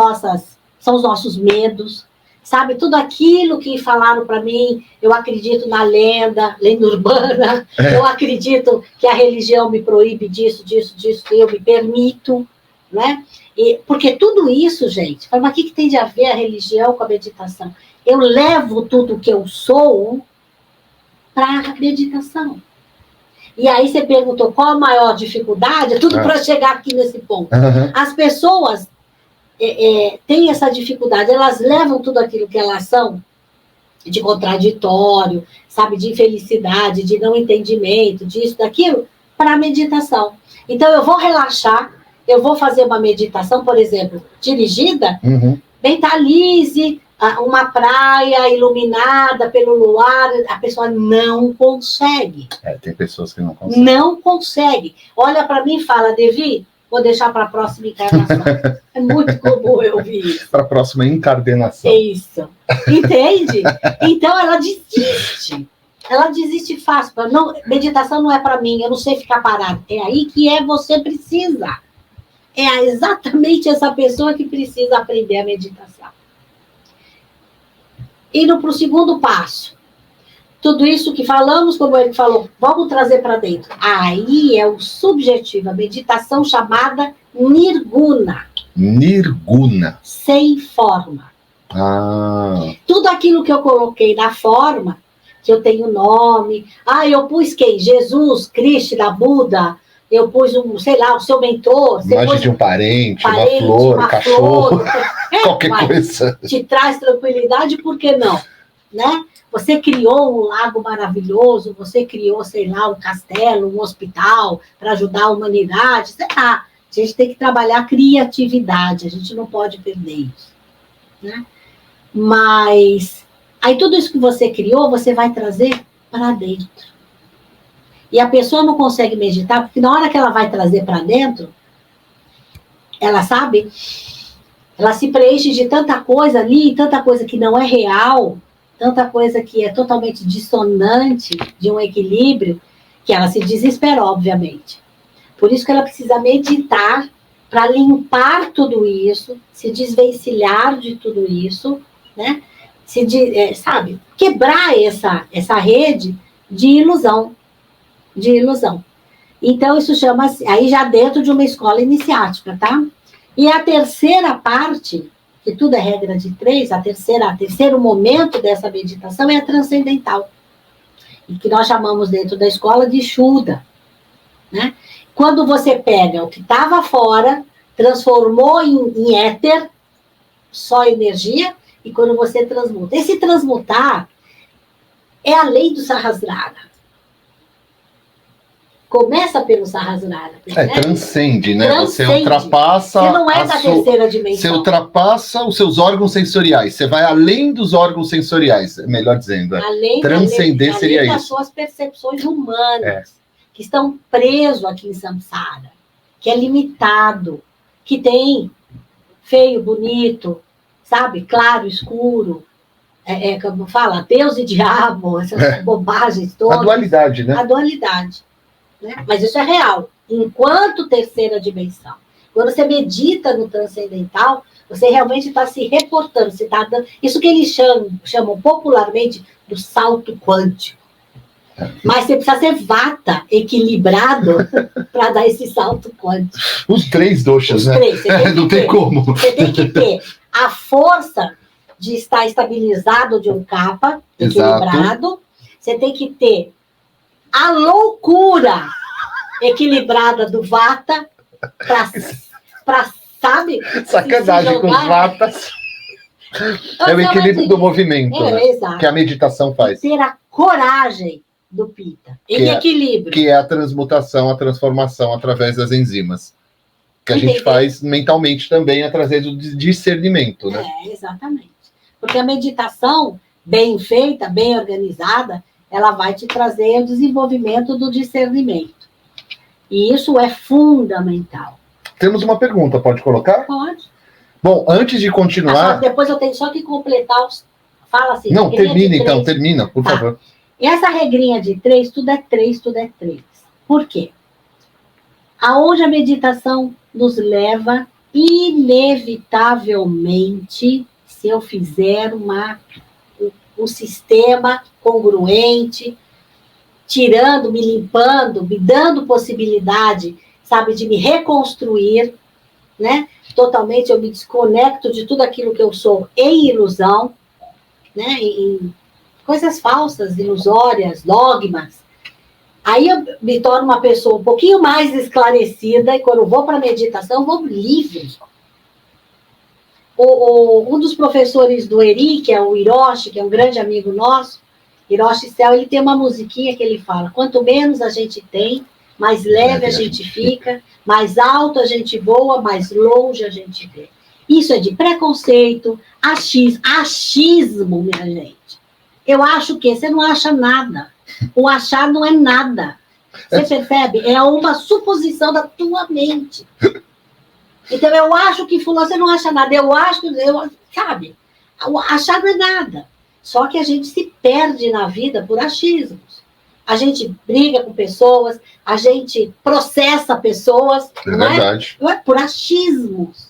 nossos medos, sabe? Tudo aquilo que falaram para mim, eu acredito na lenda urbana, eu acredito que a religião me proíbe disso, eu me permito, né? Porque tudo isso, gente, mas o que tem de a ver a religião com a meditação? Eu levo tudo que eu sou para a meditação. E aí você perguntou qual a maior dificuldade, tudo para chegar aqui nesse ponto. As pessoas têm essa dificuldade, elas levam tudo aquilo que elas são, de contraditório, sabe, de infelicidade, de não entendimento, disso, daquilo, para a meditação. Então, eu vou relaxar, eu vou fazer uma meditação, por exemplo, dirigida, mentalize uma praia iluminada pelo luar, a pessoa não consegue. Tem pessoas que não conseguem. Não consegue. Olha para mim e fala, Devi, vou deixar para a próxima encarnação. É muito comum eu ouvir isso. Para a próxima encardenação. Isso. Entende? Então, ela desiste. Ela desiste fácil. Meditação não é para mim, eu não sei ficar parada. É aí que você precisa. É exatamente essa pessoa que precisa aprender a meditação. Indo para o segundo passo. Tudo isso que falamos, como ele falou, vamos trazer para dentro. Aí é o subjetivo, a meditação chamada Nirguna. Nirguna. Sem forma. Tudo aquilo que eu coloquei na forma, que eu tenho nome. Eu pus quem? Jesus, Krishna, Buda. Eu pus o seu mentor. Imagem de um parente, uma flor, um cachorro. Qualquer coisa. Te traz tranquilidade, por que não? Né? Você criou um lago maravilhoso, você criou, sei lá, um castelo, um hospital para ajudar a humanidade, sei lá. A gente tem que trabalhar a criatividade, a gente não pode perder isso. Né? Mas, aí tudo isso que você criou, você vai trazer para dentro. E a pessoa não consegue meditar, porque na hora que ela vai trazer para dentro, ela sabe, ela se preenche de tanta coisa ali, tanta coisa que não é real, tanta coisa que é totalmente dissonante de um equilíbrio, que ela se desespera, obviamente. Por isso que ela precisa meditar para limpar tudo isso, se desvencilhar de tudo isso, né? Sabe, quebrar essa rede de ilusão, Então, isso chama-se, aí já dentro de uma escola iniciática, tá? E a terceira parte, que tudo é regra de 3, terceiro momento dessa meditação é a transcendental, e que nós chamamos dentro da escola de Shuddha, né? Quando você pega o que estava fora, transformou em éter, só energia, e quando você transmuta. Esse transmutar é a lei do Sahasrara. Começa pelo Sahasrara. Né? Transcende, né? Transcende. Você ultrapassa... Você não é da terceira dimensão. Você ultrapassa os seus órgãos sensoriais. Você vai além dos órgãos sensoriais, melhor dizendo. Transcender seria isso. Além das suas percepções humanas, que estão presos aqui em Samsara, que é limitado, que tem feio, bonito, sabe? Claro, escuro. Como fala, Deus e diabo, essas bobagens todas. A dualidade, né? A dualidade. Né? Mas isso é real. Enquanto terceira dimensão. Quando você medita no transcendental, você realmente está se reportando. Você tá dando, isso que eles chamam popularmente do salto quântico. Mas você precisa ser vata, equilibrado, para dar esse salto quântico. Os 3 doshas, né? Não tem como. Você tem que ter a força de estar estabilizado de um kapha, equilibrado. Você tem que ter a loucura equilibrada do vata para sabe? Sacanagem com os vatas. É o equilíbrio do movimento, né? Exato. Que a meditação faz. Ter a coragem do pita, em equilíbrio. Que é a transmutação, a transformação através das enzimas. Que a gente faz mentalmente também através do discernimento, né? Exatamente. Porque a meditação, bem feita, bem organizada, ela vai te trazer o desenvolvimento do discernimento. E isso é fundamental. Temos uma pergunta, pode colocar? Pode. Bom, antes de continuar... depois eu tenho só que completar os... Fala assim... Não, termina então, termina, por favor. Essa regrinha de 3, tudo é 3, tudo é 3. Por quê? Aonde a meditação nos leva, inevitavelmente, se eu fizer um sistema congruente, tirando, me limpando, me dando possibilidade, sabe, de me reconstruir, né? Totalmente eu me desconecto de tudo aquilo que eu sou em ilusão, né? Em coisas falsas, ilusórias, dogmas. Aí eu me torno uma pessoa um pouquinho mais esclarecida, e quando eu vou para a meditação, eu vou livre. Um dos professores do Eri, que é o Hiroshi, que é um grande amigo nosso, Hiroshi Cell, ele tem uma musiquinha que ele fala: quanto menos a gente tem, mais leve a gente fica, mais alto a gente voa, mais longe a gente vê. Isso é de preconceito, achismo, minha gente. Eu acho que você não acha nada. O achar não é nada. Você percebe? É uma suposição da tua mente. Então, eu acho que fulano, você não acha nada. Eu acho que... sabe? Achar não é nada. Só que a gente se perde na vida por achismos. A gente briga com pessoas, a gente processa pessoas. Verdade. Não é por achismos.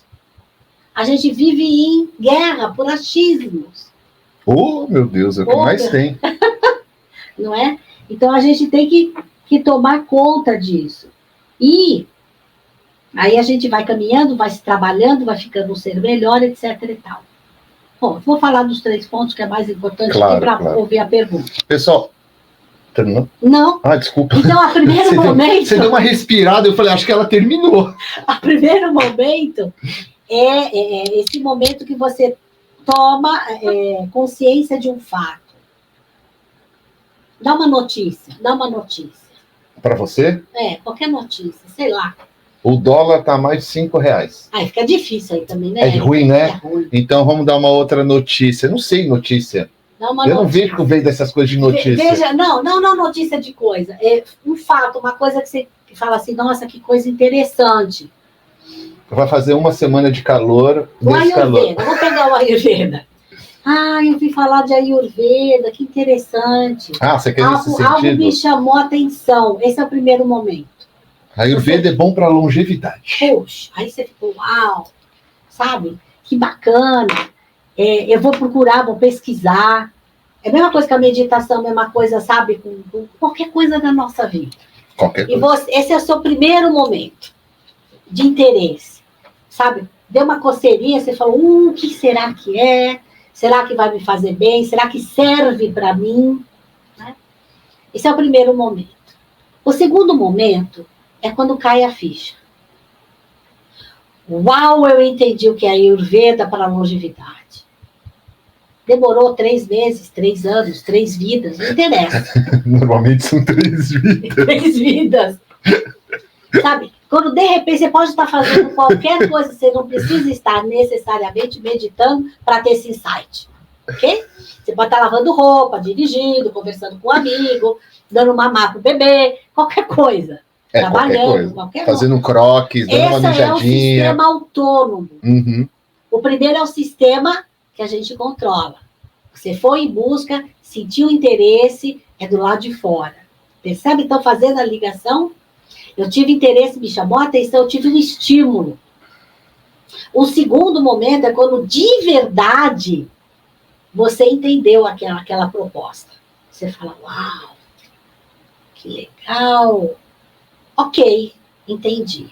A gente vive em guerra por achismos. Oh, meu Deus, é o que mais tem. Não é? Então, a gente tem que tomar conta disso. E aí a gente vai caminhando, vai se trabalhando, vai ficando um ser melhor, etc. e tal. Bom, vou falar dos 3 pontos que é mais importante para ouvir a pergunta. Pessoal, terminou? Não. Ah, desculpa. Então, a primeiro momento... Você deu uma respirada, eu falei, acho que ela terminou. A primeiro momento é esse momento que você toma consciência de um fato. Dá uma notícia. Para você? Qualquer notícia, sei lá. O dólar está mais de R$5. Aí fica difícil aí também, né? É ruim, né? É ruim. Então vamos dar uma outra notícia. Não sei notícia. Não vejo que veio dessas coisas de notícia. Veja, não notícia de coisa. É um fato, uma coisa que você fala assim, nossa, que coisa interessante. Vai fazer uma semana de calor. O Ayurveda, vou pegar o Ayurveda. Eu vi falar de Ayurveda, que interessante. Você quer nesse sentido? Algo me chamou a atenção. Esse é o primeiro momento. Ayurveda é bom para longevidade. Poxa, aí você ficou, uau, sabe? Que bacana. Eu vou procurar, vou pesquisar. É a mesma coisa que a meditação, a mesma coisa, sabe? Com qualquer coisa da nossa vida. Qualquer coisa. E esse é o seu primeiro momento de interesse, sabe? Deu uma coceirinha, você falou, o que será que é? Será que vai me fazer bem? Será que serve para mim? Né? Esse é o primeiro momento. O segundo momento é quando cai a ficha. Uau, eu entendi o que é Ayurveda para a longevidade. Demorou 3 meses, 3 anos, 3 vidas, não interessa. Normalmente são 3 vidas. 3 vidas. Sabe? Quando de repente você pode estar fazendo qualquer coisa, você não precisa estar necessariamente meditando para ter esse insight. Ok? Você pode estar lavando roupa, dirigindo, conversando com um amigo, dando mamar pro bebê, qualquer coisa. Trabalhando, qualquer coisa. Fazendo croques, dando uma mijadinha. Esse é o sistema autônomo. Uhum. O primeiro é o sistema que a gente controla. Você foi em busca, sentiu interesse, é do lado de fora. Percebe? Então, fazendo a ligação, eu tive interesse, me chamou a atenção, eu tive um estímulo. O segundo momento é quando, de verdade, você entendeu aquela proposta. Você fala, uau, que legal. Ok, entendi.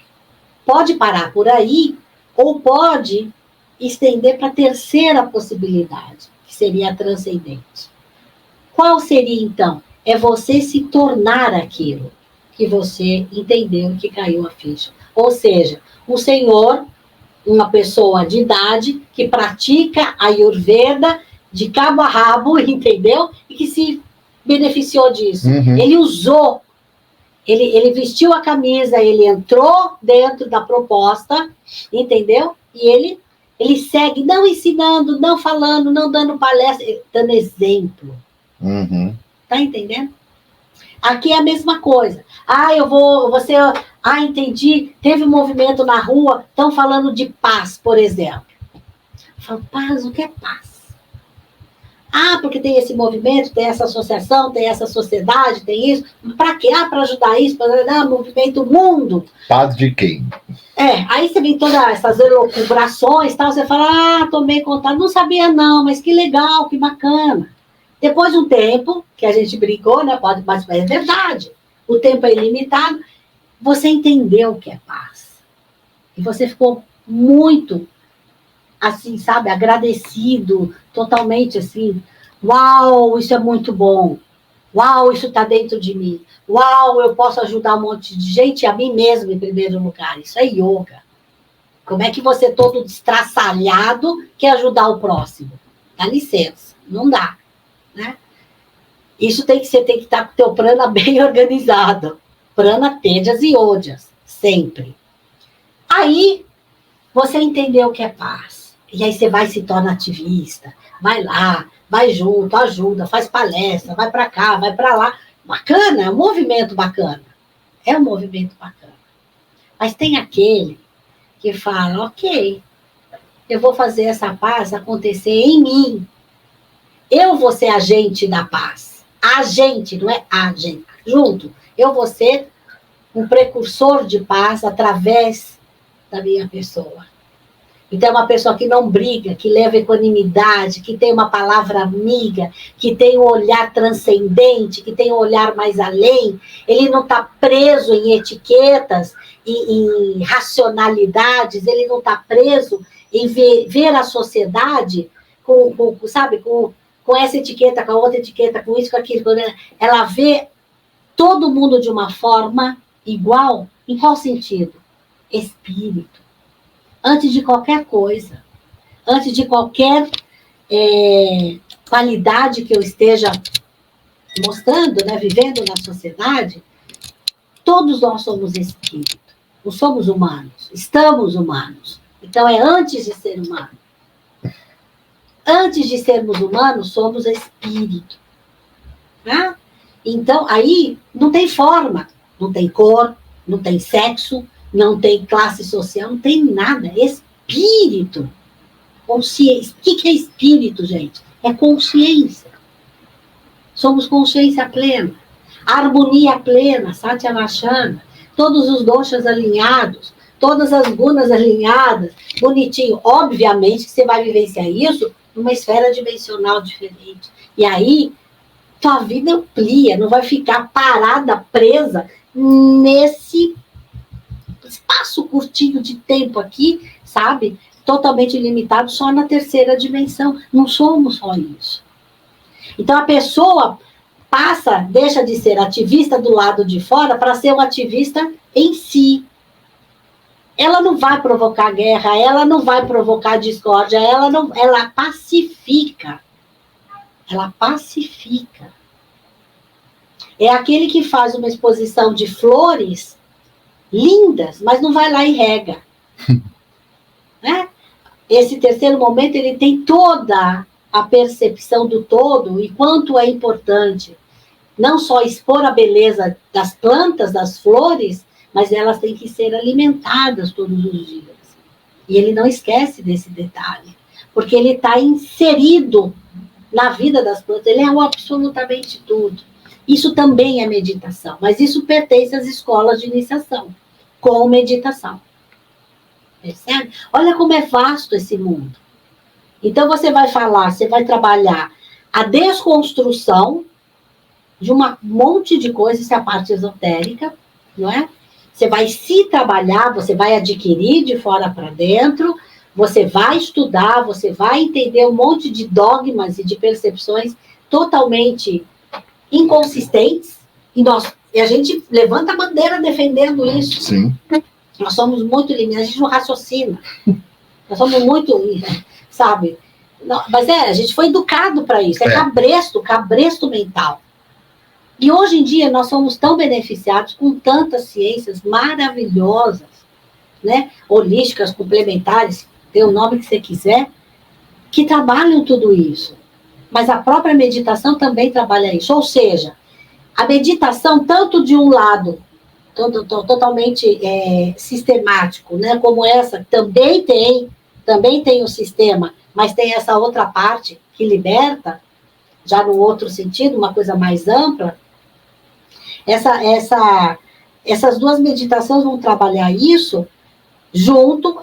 Pode parar por aí, ou pode estender para a terceira possibilidade, que seria a transcendente. Qual seria, então? É você se tornar aquilo que você entendeu que caiu a ficha. Ou seja, um senhor, uma pessoa de idade, que pratica a Ayurveda de cabo a rabo, entendeu? E que se beneficiou disso. Uhum. Ele usou, ele vestiu a camisa, ele entrou dentro da proposta, entendeu? E ele segue não ensinando, não falando, não dando palestra, dando exemplo. Uhum. Tá entendendo? Aqui é a mesma coisa. Entendi, teve um movimento na rua, estão falando de paz, por exemplo. Eu falo, paz, o que é paz? Porque tem esse movimento, tem essa associação, tem essa sociedade, tem isso. Para quê? Para ajudar isso, para movimento mundo. Paz de quem? Aí você vem todas essas elucubrações, tal, você fala, tomei contato, não sabia não, mas que legal, que bacana. Depois de um tempo, que a gente brincou, né, mas é verdade, o tempo é ilimitado, você entendeu o que é paz. E você ficou muito, assim, sabe, agradecido, totalmente assim, uau, isso é muito bom, uau, isso está dentro de mim, uau, eu posso ajudar um monte de gente, a mim mesmo em primeiro lugar, isso é yoga. Como é que você todo destraçalhado quer ajudar o próximo? Dá licença, não dá, né? Isso você tem que estar com o teu prana bem organizado, prana, tejas e ojas, sempre. Aí, você entendeu o que é paz. E aí você vai se torna ativista, vai lá, vai junto, ajuda, faz palestra, vai para cá, vai para lá. Bacana, é um movimento bacana. É um movimento bacana. Mas tem aquele que fala, ok, eu vou fazer essa paz acontecer em mim. Eu vou ser agente da paz. Agente, não é agente. Junto. Eu vou ser um precursor de paz através da minha pessoa. Então, é uma pessoa que não briga, que leva equanimidade, que tem uma palavra amiga, que tem um olhar transcendente, que tem um olhar mais além. Ele não está preso em etiquetas, em racionalidades, ele não está preso em ver a sociedade com essa etiqueta, com a outra etiqueta, com isso, com aquilo. Ela vê todo mundo de uma forma igual. Em qual sentido? Espírito. Antes de qualquer coisa, antes de qualquer qualidade que eu esteja mostrando, né, vivendo na sociedade, todos nós somos espírito, não somos humanos, estamos humanos. Então, é antes de ser humano. Antes de sermos humanos, somos espírito. Tá? Então, aí não tem forma, não tem cor, não tem sexo, não tem classe social, não tem nada. É espírito. Consciência. O que é espírito, gente? É consciência. Somos consciência plena. Harmonia plena, Satya Vachana. todos os doshas alinhados, todas as gunas alinhadas, bonitinho. Obviamente que você vai vivenciar isso numa esfera dimensional diferente. E aí, tua vida amplia, não vai ficar parada, presa nesse espaço curtinho de tempo aqui, sabe? Totalmente limitado só na terceira dimensão. Não somos só isso. Então a pessoa deixa de ser ativista do lado de fora para ser um ativista em si. Ela não vai provocar guerra, ela não vai provocar discórdia, ela pacifica. Ela pacifica. É aquele que faz uma exposição de flores lindas, mas não vai lá e rega. Né? Esse terceiro momento, ele tem toda a percepção do todo e quanto é importante não só expor a beleza das plantas, das flores, mas elas têm que ser alimentadas todos os dias. E ele não esquece desse detalhe, porque ele está inserido na vida das plantas, ele é o absolutamente tudo. Isso também é meditação, mas isso pertence às escolas de iniciação, com meditação. Percebe? Olha como é vasto esse mundo. Então você vai trabalhar a desconstrução de um monte de coisas, essa é a parte esotérica, não é? Você vai se trabalhar, você vai adquirir de fora para dentro, você vai estudar, você vai entender um monte de dogmas e de percepções totalmente inconsistentes, e a gente levanta a bandeira defendendo isso. Sim. Nós somos muito limitados, a gente não raciocina. Nós somos muito, sabe? Não, mas a gente foi educado para isso, cabresto mental. E hoje em dia nós somos tão beneficiados com tantas ciências maravilhosas, né? Holísticas, complementares, dê o nome que você quiser, que trabalham tudo isso. Mas a própria meditação também trabalha isso. Ou seja, a meditação, tanto de um lado, totalmente sistemático, né? Como essa, também tem o sistema, mas tem essa outra parte que liberta, já no outro sentido, uma coisa mais ampla. Essas duas meditações vão trabalhar isso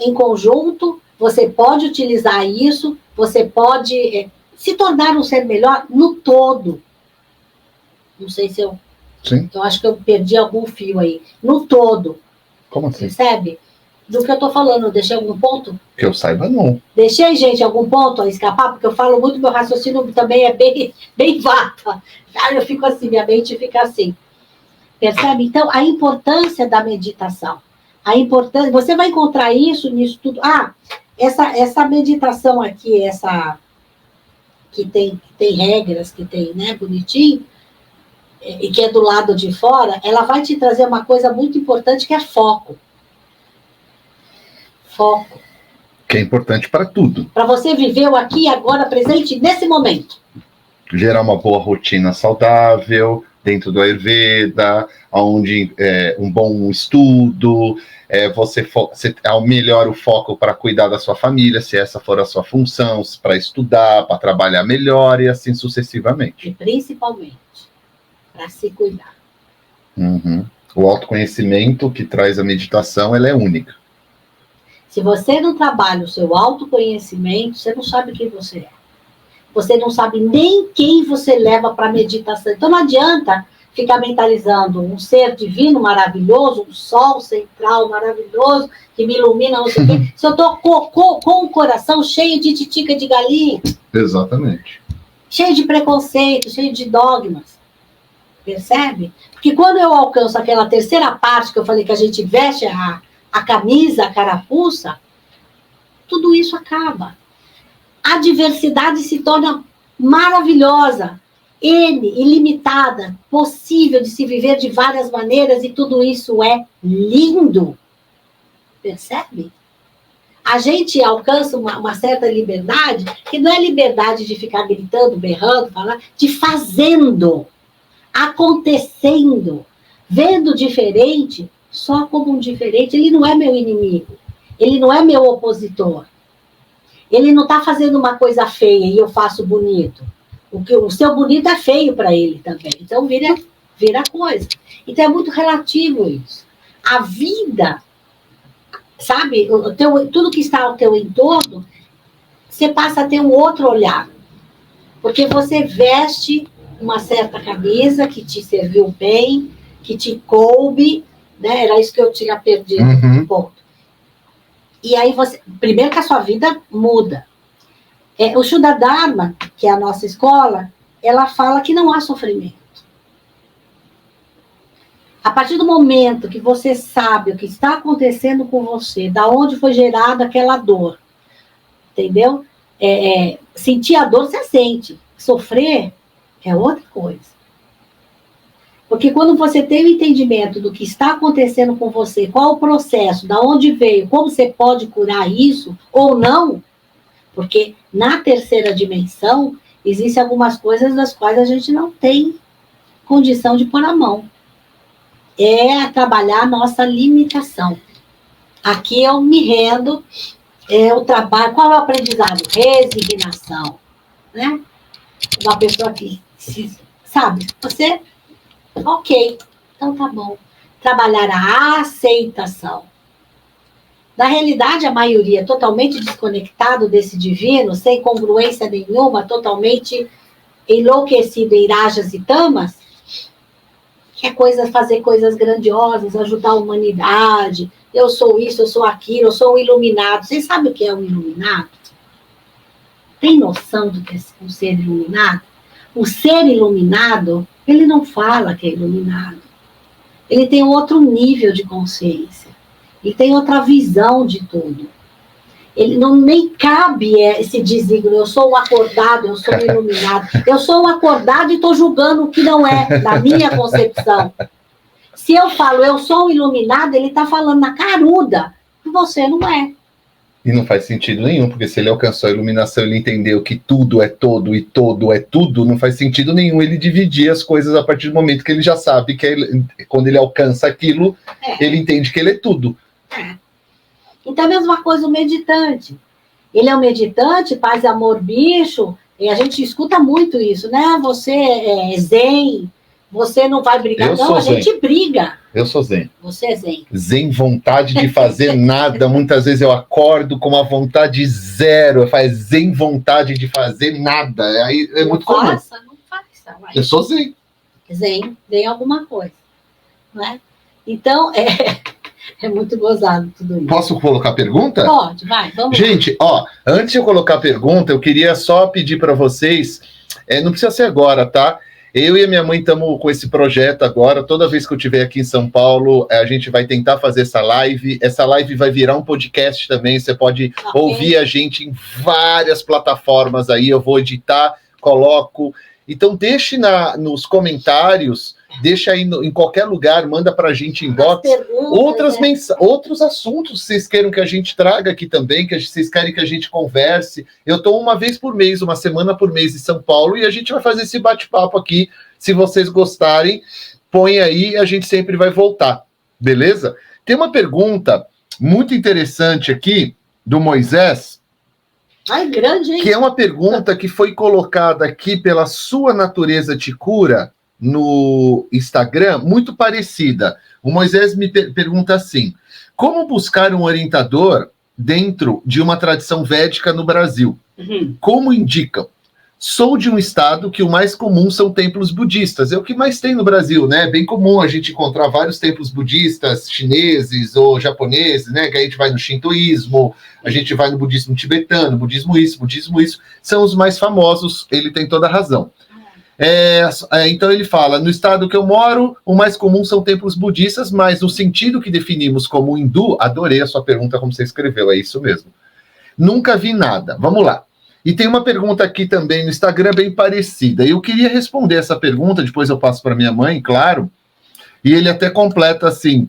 em conjunto. Você pode utilizar isso, você pode se tornar um ser melhor no todo. Não sei se Sim. eu acho que eu perdi algum fio aí. No todo. Como assim? Percebe? Do que eu estou falando, eu deixei algum ponto? Que eu saiba, não. Deixei, gente, algum ponto a escapar? Porque eu falo muito, meu raciocínio também é bem vata. Aí eu fico assim, minha mente fica assim. Percebe? Então, a importância da meditação. Você vai encontrar isso nisso tudo. Essa meditação aqui, essa que tem regras, que tem, né, bonitinho, e que é do lado de fora, ela vai te trazer uma coisa muito importante, que é foco. Foco. Que é importante para tudo. Para você viver o aqui, agora, presente, nesse momento. Gerar uma boa rotina saudável, dentro do Ayurveda, onde um bom estudo, você melhora o foco para cuidar da sua família, se essa for a sua função, para estudar, para trabalhar melhor e assim sucessivamente. E principalmente, para se cuidar. Uhum. O autoconhecimento que traz a meditação, ela é única. Se você não trabalha o seu autoconhecimento, você não sabe quem você é. Você não sabe nem quem você leva para a meditação. Então não adianta ficar mentalizando um ser divino maravilhoso, um sol central maravilhoso, que me ilumina, não sei o quê, se eu estou com o coração cheio de titica de galinha. Exatamente. Cheio de preconceito, cheio de dogmas. Percebe? Porque quando eu alcanço aquela terceira parte que eu falei que a gente veste a camisa, a carapuça, tudo isso acaba. A diversidade se torna maravilhosa, ilimitada, possível de se viver de várias maneiras, e tudo isso é lindo. Percebe? A gente alcança uma certa liberdade, que não é liberdade de ficar gritando, berrando, falando, de fazendo, acontecendo, vendo diferente, só como um diferente. Ele não é meu inimigo, ele não é meu opositor. Ele não está fazendo uma coisa feia e eu faço bonito. O seu bonito é feio para ele também. Então, vira coisa. Então, é muito relativo isso. a vida, sabe, tudo que está ao teu entorno, você passa a ter um outro olhar. Porque você veste uma certa camisa que te serviu bem, que te coube, né? Era isso que eu tinha perdido, ponto. E aí você, primeiro que a sua vida muda. O Shuddha Dharma, que é a nossa escola, ela fala que não há sofrimento. A partir do momento que você sabe o que está acontecendo com você, da onde foi gerada aquela dor, entendeu? Sentir a dor, você sente. Sofrer é outra coisa. Porque quando você tem o entendimento do que está acontecendo com você, qual o processo, da onde veio, como você pode curar isso, ou não, porque na terceira dimensão, existem algumas coisas das quais a gente não tem condição de pôr a mão. É trabalhar a nossa limitação. Aqui eu me rendo, o trabalho, qual é o aprendizado? Resignação, né? Uma pessoa que, sabe, você, ok, então tá bom. Trabalhar a aceitação. Na realidade, a maioria totalmente desconectado desse divino, sem congruência nenhuma, totalmente enlouquecido em rajas e tamas, quer fazer coisas grandiosas, ajudar a humanidade. Eu sou isso, eu sou aquilo, eu sou um iluminado. Vocês sabem o que é um iluminado? Tem noção do que é um ser iluminado? O ser iluminado, ele não fala que é iluminado. Ele tem outro nível de consciência. Ele tem outra visão de tudo. Ele não nem cabe esse desígnio. Eu sou um acordado, eu sou um iluminado. Eu sou um acordado e estou julgando o que não é, da minha concepção. Se eu falo, eu sou um iluminado, ele está falando na caruda que você não é. E não faz sentido nenhum, porque se ele alcançou a iluminação, ele entendeu que tudo é todo e todo é tudo, não faz sentido nenhum ele dividir as coisas a partir do momento que ele já sabe que quando ele alcança aquilo, ele entende que ele é tudo. Então, a mesma coisa o meditante. Ele é um meditante, paz, amor, bicho, e a gente escuta muito isso, né? Você é zen, você não vai brigar. Não, a gente briga. Eu sou zen. Você é zen. Zen, vontade de fazer nada. Muitas vezes eu acordo com uma vontade zero. Eu faço zen, vontade de fazer nada. Aí é muito comum. Não faça. Vai. Eu sou zen. Zen alguma coisa. Não é? Então, é muito gozado tudo isso. Posso colocar pergunta? Pode, vai, vamos. Gente, antes de eu colocar a pergunta, eu queria só pedir para vocês, não precisa ser agora, tá? Eu e a minha mãe estamos com esse projeto agora. Toda vez que eu estiver aqui em São Paulo, a gente vai tentar fazer essa live. Essa live vai virar um podcast também. Você pode ouvir a gente em várias plataformas aí. Eu vou editar, coloco. Então, deixe nos comentários, deixa aí em qualquer lugar, manda pra gente inbox. Outros assuntos que vocês queiram que a gente traga aqui também, que vocês querem que a gente converse. Eu estou uma vez por mês, uma semana por mês em São Paulo, e a gente vai fazer esse bate-papo aqui. Se vocês gostarem, põe aí e a gente sempre vai voltar. Beleza? Tem uma pergunta muito interessante aqui, do Moisés. Ai, grande, hein? Que é uma pergunta que foi colocada aqui pela Sua Natureza Te Cura no Instagram, muito parecida. O Moisés me pergunta assim: como buscar um orientador dentro de uma tradição védica no Brasil? Como indicam? Sou de um estado que o mais comum são templos budistas. É o que mais tem no Brasil, né? É bem comum a gente encontrar vários templos budistas, chineses ou japoneses, né? Que a gente vai no shintoísmo, a gente vai no budismo tibetano, budismo isso, são os mais famosos. Ele tem toda a razão. Então ele fala, no estado que eu moro, o mais comum são templos budistas, mas no sentido que definimos como hindu, adorei a sua pergunta como você escreveu, é isso mesmo. Nunca vi nada. Vamos lá. E tem uma pergunta aqui também no Instagram bem parecida. Eu queria responder essa pergunta, depois eu passo para minha mãe, claro. E ele até completa assim,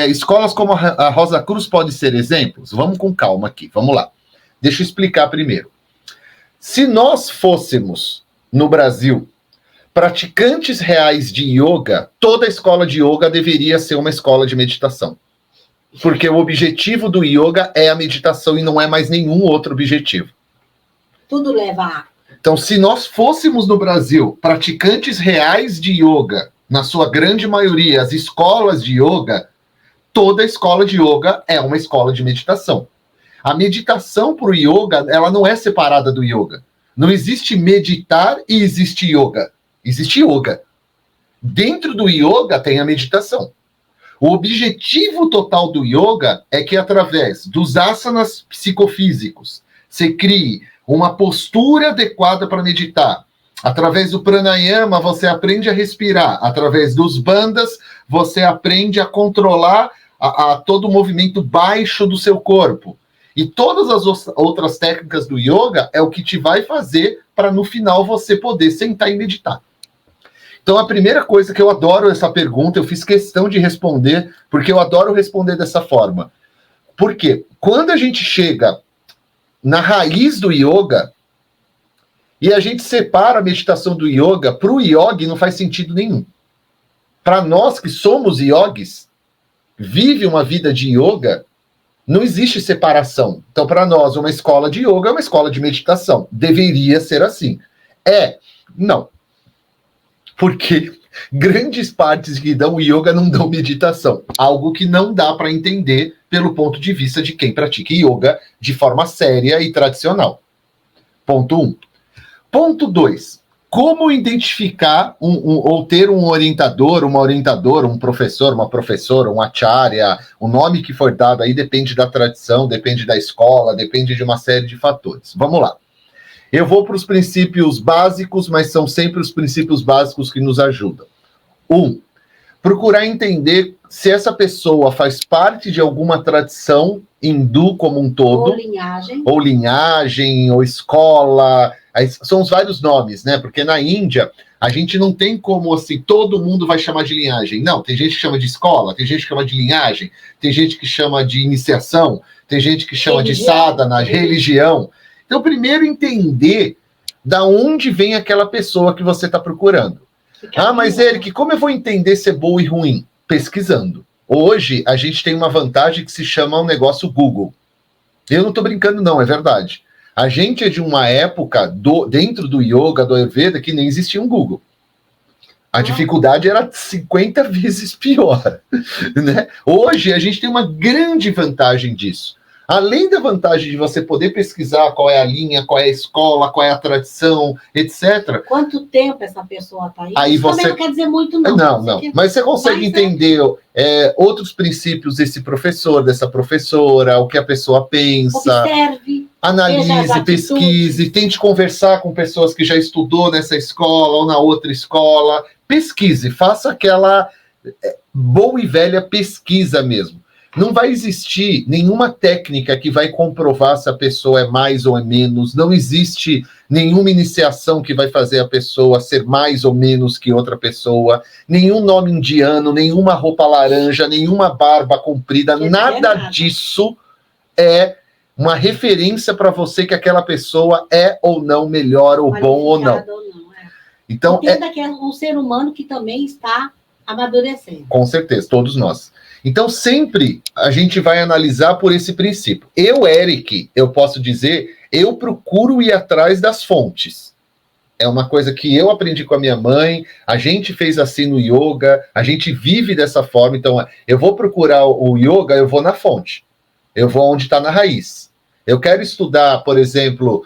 escolas como a Rosa Cruz podem ser exemplos? Vamos com calma aqui, vamos lá. Deixa eu explicar primeiro. Se nós fôssemos, no Brasil, praticantes reais de yoga, toda escola de yoga deveria ser uma escola de meditação. Porque o objetivo do yoga é a meditação e não é mais nenhum outro objetivo. Tudo leva a... Então, se nós fôssemos no Brasil praticantes reais de yoga, na sua grande maioria, as escolas de yoga, toda escola de yoga é uma escola de meditação. A meditação para o yoga, ela não é separada do yoga. Não existe meditar e existe yoga. Existe yoga. Dentro do yoga tem a meditação. O objetivo total do yoga é que, através dos asanas psicofísicos, você crie uma postura adequada para meditar. Através do pranayama, você aprende a respirar. Através dos bandhas, você aprende a controlar todo o movimento baixo do seu corpo. E todas as outras técnicas do yoga é o que te vai fazer para, no final, você poder sentar e meditar. Então, a primeira coisa que eu adoro essa pergunta, eu fiz questão de responder, porque eu adoro responder dessa forma. Por quê? Quando a gente chega na raiz do yoga, e a gente separa a meditação do yoga, para o yogi não faz sentido nenhum. Para nós que somos yogis, vive uma vida de yoga, não existe separação. Então, para nós, uma escola de yoga é uma escola de meditação. Deveria ser assim. Não. Porque grandes partes que dão yoga não dão meditação. Algo que não dá para entender pelo ponto de vista de quem pratica yoga de forma séria e tradicional. Ponto 1. Ponto 2. Como identificar ou ter um orientador, uma orientadora, um professor, uma professora, um acharya, o nome que for dado aí depende da tradição, depende da escola, depende de uma série de fatores. Vamos lá. Eu vou para os princípios básicos, mas são sempre os princípios básicos que nos ajudam. 1. Procurar entender se essa pessoa faz parte de alguma tradição hindu como um todo. Ou linhagem, ou escola. São os vários nomes, né? Porque na Índia, a gente não tem como, assim, todo mundo vai chamar de linhagem. Não, tem gente que chama de escola, tem gente que chama de linhagem, tem gente que chama de iniciação, tem gente que chama de sadhana, religião. Então, primeiro entender da onde vem aquela pessoa que você está procurando. Mas Eric, como eu vou entender se é bom e ruim? Pesquisando. Hoje, a gente tem uma vantagem que se chama um negócio Google. Eu não estou brincando, não, é verdade. A gente é de uma época, dentro do yoga, do Ayurveda, que nem existia um Google. A dificuldade era 50 vezes pior. Né? Hoje, a gente tem uma grande vantagem disso. Além da vantagem de você poder pesquisar qual é a linha, qual é a escola, qual é a tradição, etc. Quanto tempo essa pessoa está aí? Aí isso você... também não quer dizer muito, não. Não. Mas você consegue entender outros princípios desse professor, dessa professora, o que a pessoa pensa. Observe. Analise, pesquise, tente conversar com pessoas que já estudou nessa escola ou na outra escola. Pesquise, faça aquela boa e velha pesquisa mesmo. Não vai existir nenhuma técnica que vai comprovar se a pessoa é mais ou é menos. Não existe nenhuma iniciação que vai fazer a pessoa ser mais ou menos que outra pessoa. Nenhum nome indiano, nenhuma roupa laranja, nenhuma barba comprida. Nada disso é uma referência para você que aquela pessoa é ou não melhor ou bom ou não. Então, entenda que é um ser humano que também está amadurecendo. Com certeza, todos nós. Então, sempre a gente vai analisar por esse princípio. Eu, Eric, eu posso dizer, eu procuro ir atrás das fontes. É uma coisa que eu aprendi com a minha mãe, a gente fez assim no yoga, a gente vive dessa forma. Então, eu vou procurar o yoga, eu vou na fonte. Eu vou onde está na raiz. Eu quero estudar, por exemplo,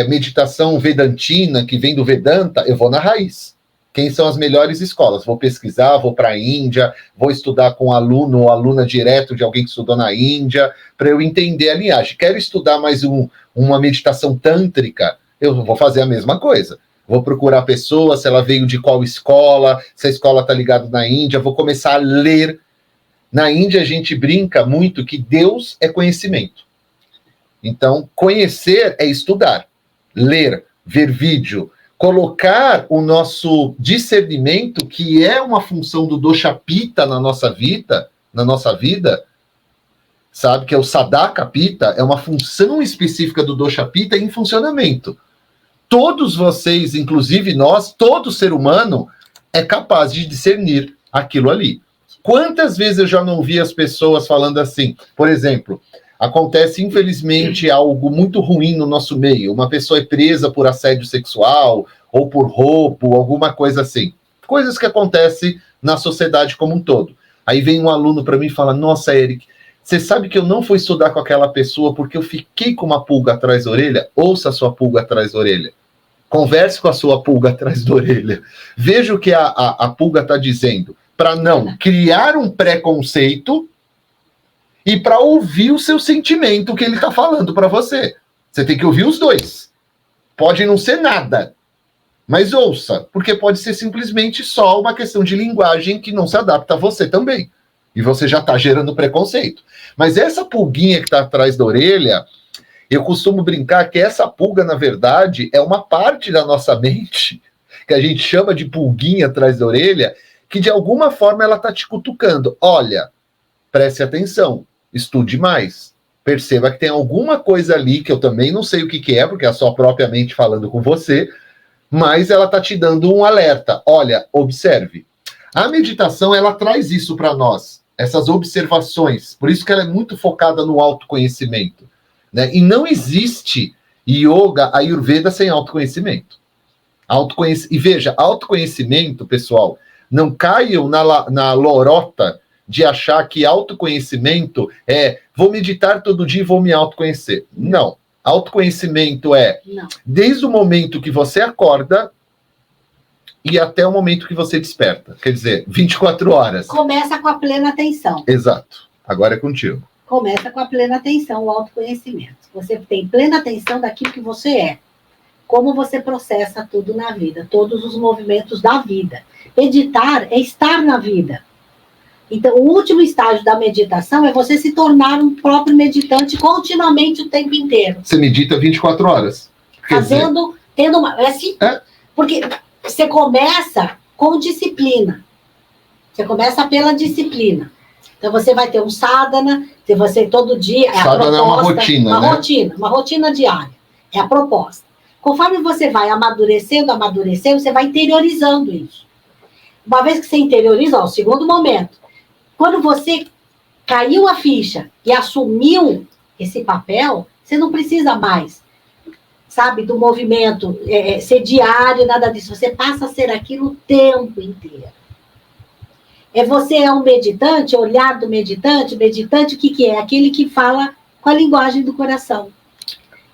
meditação vedantina, que vem do Vedanta, eu vou na raiz. Quem são as melhores escolas? Vou pesquisar, vou para a Índia, vou estudar com aluno ou aluna direto de alguém que estudou na Índia, para eu entender a linhagem. Quero estudar mais uma meditação tântrica, eu vou fazer a mesma coisa. Vou procurar a pessoa, se ela veio de qual escola, se a escola está ligada na Índia, vou começar a ler. Na Índia a gente brinca muito que Deus é conhecimento. Então, conhecer é estudar, ler, ver vídeo, colocar o nosso discernimento, que é uma função do dosha pitta na nossa vida, sabe, que é o sadaka pitta, é uma função específica do dosha pitta em funcionamento. Todos vocês, inclusive nós, todo ser humano é capaz de discernir aquilo ali. Quantas vezes eu já não vi as pessoas falando assim, por exemplo, acontece, infelizmente, algo muito ruim no nosso meio. Uma pessoa é presa por assédio sexual ou por roubo, alguma coisa assim. Coisas que acontecem na sociedade como um todo. Aí vem um aluno para mim e fala, nossa, Eric, você sabe que eu não fui estudar com aquela pessoa porque eu fiquei com uma pulga atrás da orelha? Ouça a sua pulga atrás da orelha. Converse com a sua pulga atrás da orelha. Veja o que a pulga está dizendo. Para não criar um preconceito e para ouvir o seu sentimento que ele está falando para você. Você tem que ouvir os dois. Pode não ser nada, mas ouça, porque pode ser simplesmente só uma questão de linguagem que não se adapta a você também. E você já está gerando preconceito. Mas essa pulguinha que está atrás da orelha, eu costumo brincar que essa pulga, na verdade, é uma parte da nossa mente, que a gente chama de pulguinha atrás da orelha, que de alguma forma ela está te cutucando. Olha, preste atenção, estude mais. Perceba que tem alguma coisa ali que eu também não sei o que é, porque é a sua própria mente falando com você, mas ela está te dando um alerta. Olha, observe. A meditação, ela traz isso para nós, essas observações. Por isso que ela é muito focada no autoconhecimento, né? E não existe yoga, ayurveda sem autoconhecimento. E veja, autoconhecimento, pessoal, não caiam na lorota de achar que autoconhecimento é vou meditar todo dia e vou me autoconhecer. Não. Autoconhecimento é desde o momento que você acorda e até o momento que você desperta. Quer dizer, 24 horas. Começa com a plena atenção. Exato. Agora é contigo. Começa com a plena atenção, o autoconhecimento. Você tem plena atenção daquilo que você é. Como você processa tudo na vida, todos os movimentos da vida. Meditar é estar na vida. Então, o último estágio da meditação é você se tornar um próprio meditante continuamente o tempo inteiro. Você medita 24 horas. Tendo uma... assim, porque você começa com disciplina. Você começa pela disciplina. Então, você vai ter um sadhana, você todo dia... Sadhana é uma rotina, né? Uma rotina diária. É a proposta. Conforme você vai amadurecendo, você vai interiorizando isso. Uma vez que você interioriza, o segundo momento, quando você caiu a ficha e assumiu esse papel, você não precisa mais, sabe, do movimento ser diário, nada disso. Você passa a ser aquilo o tempo inteiro. Você é um meditante, olhar do meditante, o que é? Aquele que fala com a linguagem do coração.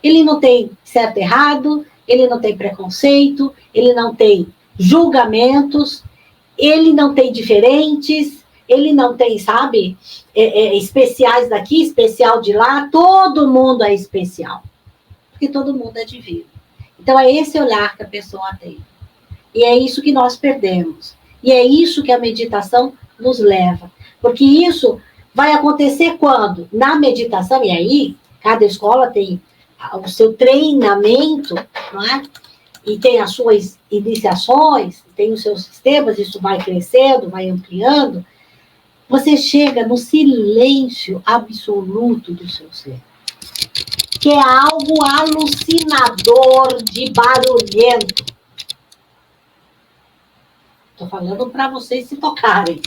Ele não tem certo e errado, ele não tem preconceito, ele não tem julgamentos, ele não tem diferentes, ele não tem, sabe, especiais daqui, especial de lá, todo mundo é especial, porque todo mundo é divino. Então é esse olhar que a pessoa tem. E é isso que nós perdemos. E é isso que a meditação nos leva. Porque isso vai acontecer quando? Na meditação, e aí, cada escola tem o seu treinamento, não é? E tem as suas iniciações, tem os seus sistemas, isso vai crescendo, vai ampliando. Você chega no silêncio absoluto do seu ser, que é algo alucinador de barulhento. Estou falando para vocês se tocarem,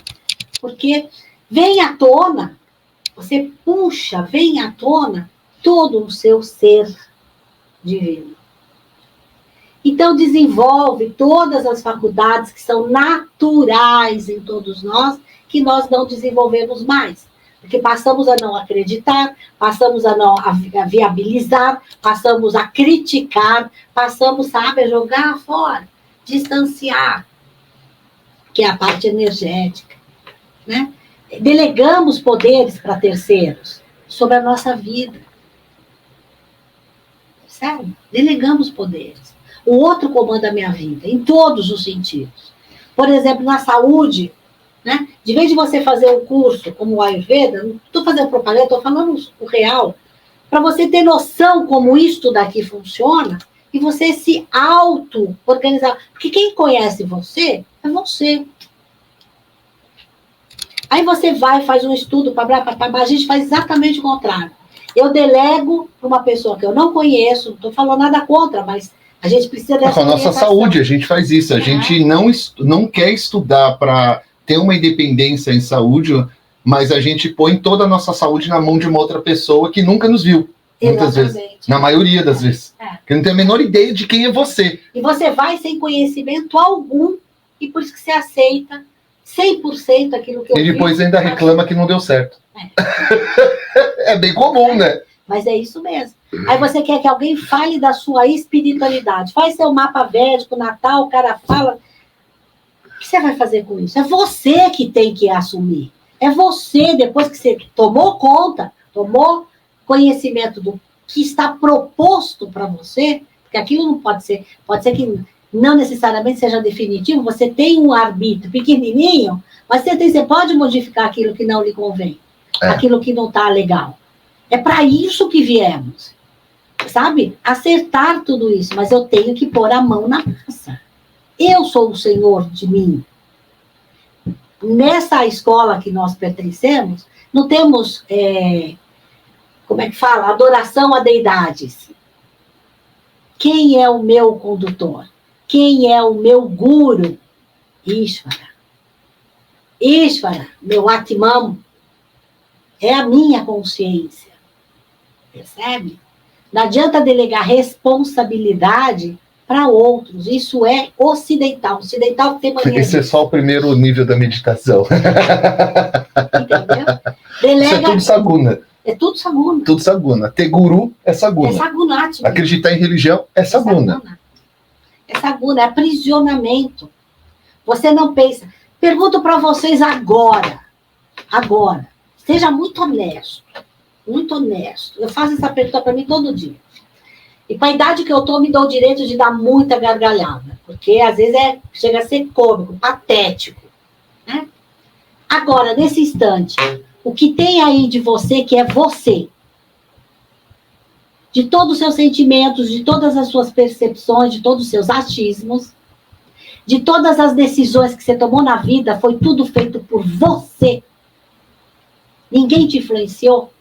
porque vem à tona, você puxa, vem à tona todo o seu ser divino. Então, desenvolve todas as faculdades que são naturais em todos nós, que nós não desenvolvemos mais. Porque passamos a não acreditar, passamos a não viabilizar, passamos a criticar, passamos, sabe, a jogar fora, distanciar, que é a parte energética, né? Delegamos poderes para terceiros sobre a nossa vida. Sério? Delegamos poderes. O outro comanda a minha vida, em todos os sentidos. Por exemplo, na saúde, né? De vez de você fazer um curso como o Ayurveda, não estou fazendo propaganda, estou falando o real, para você ter noção como isto daqui funciona e você se auto-organizar. Porque quem conhece você é você. Aí você vai, faz um estudo, a gente faz exatamente o contrário. Eu delego para uma pessoa que eu não conheço, não estou falando nada contra, mas a gente precisa dessa com a nossa saúde, a gente faz isso. A gente não quer estudar para ter uma independência em saúde, mas a gente põe toda a nossa saúde na mão de uma outra pessoa que nunca nos viu. Muitas vezes. Na maioria das vezes. Que não tem a menor ideia de quem é você. E você vai sem conhecimento algum, e por isso que você aceita 100% aquilo que eu fiz. E depois ainda reclama que não deu certo. É bem comum, né? Mas é isso mesmo. Aí você quer que alguém fale da sua espiritualidade. Faz seu mapa védico, Natal, o cara fala. O que você vai fazer com isso? É você que tem que assumir. É você, depois que você tomou conta, tomou conhecimento do que está proposto para você, porque aquilo não pode ser que não necessariamente seja definitivo, você tem um arbítrio pequenininho, mas você pode modificar aquilo que não lhe convém, aquilo que não está legal. É para isso que viemos, sabe? Acertar tudo isso, mas eu tenho que pôr a mão na massa. Eu sou o senhor de mim. Nessa escola que nós pertencemos, não temos, como é que fala? Adoração a deidades. Quem é o meu condutor? Quem é o meu guru? Ishvara. Ishvara, meu Atman, é a minha consciência. Percebe? Não adianta delegar responsabilidade para outros. Isso é ocidental. Ocidental tem mania. Esse é só o primeiro nível da meditação. Entendeu? Delega... Isso é tudo saguna. É tudo saguna. Tudo saguna. Ter guru é saguna. É sagunate. Acreditar em religião é saguna. É saguna, é aprisionamento. Você não pensa. Pergunto para vocês agora. Agora. Seja muito honesto. Muito honesto. Eu faço essa pergunta para mim todo dia. E com a idade que eu estou, me dou o direito de dar muita gargalhada. Porque às vezes chega a ser cômico, patético. Né? Agora, nesse instante, o que tem aí de você que é você? De todos os seus sentimentos, de todas as suas percepções, de todos os seus achismos, de todas as decisões que você tomou na vida, foi tudo feito por você. Ninguém te influenciou.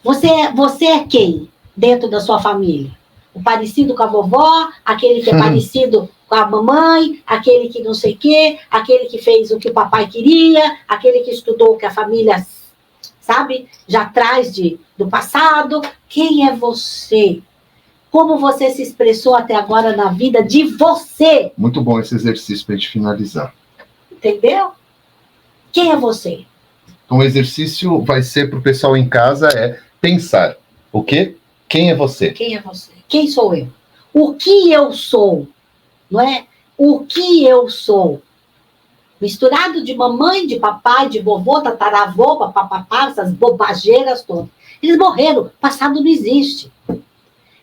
Você é quem dentro da sua família? O parecido com a vovó, aquele que é parecido com a mamãe, aquele que não sei o quê, aquele que fez o que o papai queria, aquele que estudou o que a família, sabe, já traz do passado. Quem é você? Como você se expressou até agora na vida de você? Muito bom esse exercício para a gente finalizar. Entendeu? Quem é você? Então, o exercício vai ser para o pessoal em casa pensar. O quê? Quem é você? Quem é você? Quem sou eu? O que eu sou? Não é? O que eu sou? Misturado de mamãe, de papai, de vovô, tataravô, papapá, essas bobageiras todas. Eles morreram. O passado não existe.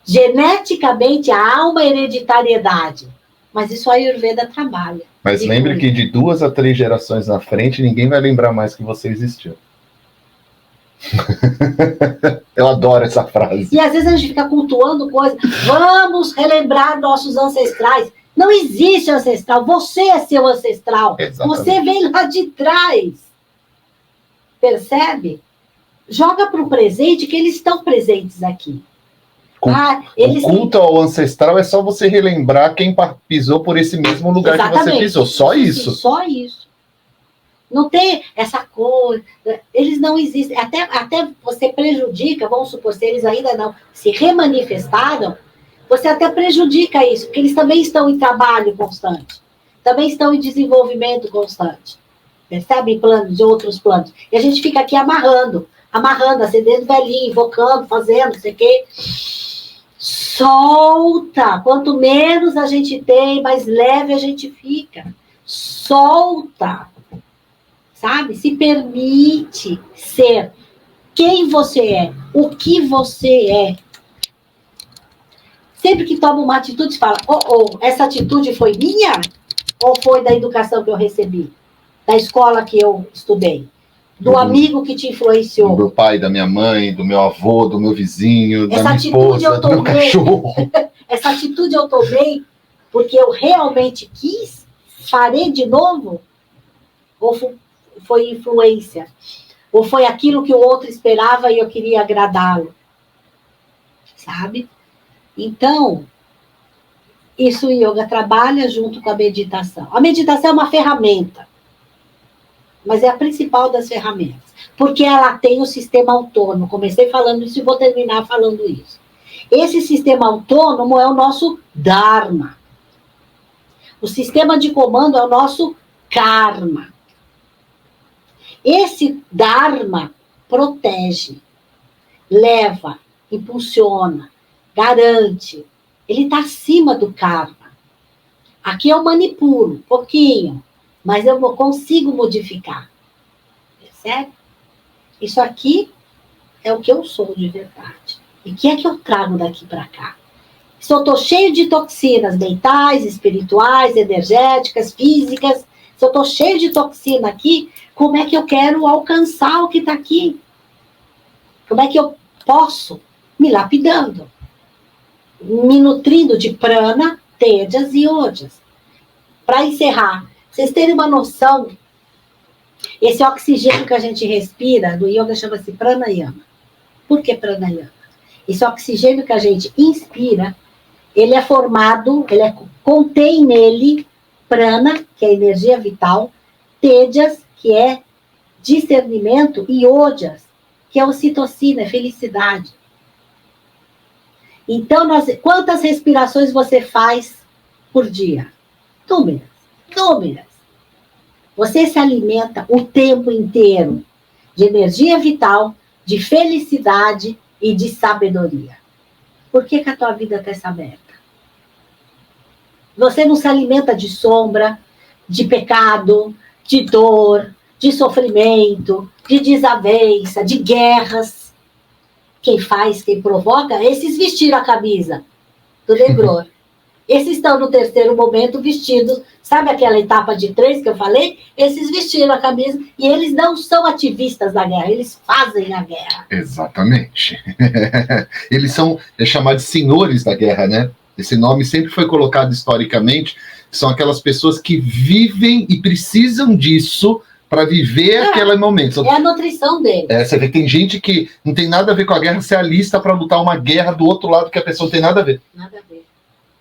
Geneticamente, há uma hereditariedade. Mas isso a Ayurveda trabalha. Mas lembre que de 2 a 3 gerações na frente, ninguém vai lembrar mais que você existiu. Eu adoro essa frase. E às vezes a gente fica cultuando coisas. Vamos relembrar nossos ancestrais. Não existe ancestral. Você é seu ancestral. Exatamente. Você vem lá de trás. Percebe? Joga para o presente que eles estão presentes aqui. O culto ao ancestral é só você relembrar quem pisou por esse mesmo lugar. Exatamente. Que você pisou. Só isso. Só isso. Não tem essa coisa. Eles não existem. Até você prejudica, vamos supor, se eles ainda não se remanifestaram, você até prejudica isso, porque eles também estão em trabalho constante. Também estão em desenvolvimento constante. Percebe? Em planos, de outros planos. E a gente fica aqui amarrando, acendendo velhinho, invocando, fazendo, não sei o quê. Solta! Quanto menos a gente tem, mais leve a gente fica. Solta! Sabe? Se permite ser quem você é, o que você é. Sempre que toma uma atitude, você fala, essa atitude foi minha? Ou foi da educação que eu recebi? Da escola que eu estudei? Do amigo que te influenciou? Do meu pai, da minha mãe, do meu avô, do meu vizinho, da minha esposa, do meu cachorro. Essa atitude eu tomei porque eu realmente quis? Farei de novo? Ou foi influência? Ou foi aquilo que o outro esperava e eu queria agradá-lo? Sabe? Então, isso o yoga trabalha junto com a meditação. A meditação é uma ferramenta, mas é a principal das ferramentas, porque ela tem o sistema autônomo. Comecei falando isso e vou terminar falando isso. Esse sistema autônomo é o nosso Dharma. O sistema de comando é o nosso Karma. Esse Dharma protege, leva, impulsiona, garante. Ele está acima do karma. Aqui eu manipulo, um pouquinho, mas eu consigo modificar. Percebe? Isso aqui é o que eu sou de verdade. E o que é que eu trago daqui para cá? Se eu estou cheio de toxinas mentais, espirituais, energéticas, físicas, se eu estou cheio de toxina aqui, como é que eu quero alcançar o que está aqui? Como é que eu posso? Me lapidando, me nutrindo de prana, tejas e ojas. Para encerrar, vocês terem uma noção, esse oxigênio que a gente respira, do yoga chama-se pranayama. Por que pranayama? Esse oxigênio que a gente inspira, ele é formado, contém nele prana, que é energia vital, tejas, que é discernimento, e ojas, que é ocitocina, é felicidade. Então, quantas respirações você faz por dia? Inúmeras. Você se alimenta o tempo inteiro de energia vital, de felicidade e de sabedoria. Por que a tua vida está aberta? Você não se alimenta de sombra, de pecado, de dor, de sofrimento, de desavença, de guerras. Quem faz, quem provoca, esses vestiram a camisa do negror. Esses estão no terceiro momento vestidos, sabe aquela etapa de 3 que eu falei? Esses vestiram a camisa e eles não são ativistas da guerra, eles fazem a guerra. Exatamente. Eles são chamados de senhores da guerra, né? Esse nome sempre foi colocado historicamente, são aquelas pessoas que vivem e precisam disso para viver aquele momento. É a nutrição dele. Você vê, tem gente que não tem nada a ver com a guerra, se alista para lutar uma guerra do outro lado que a pessoa não tem nada a ver. Nada a ver.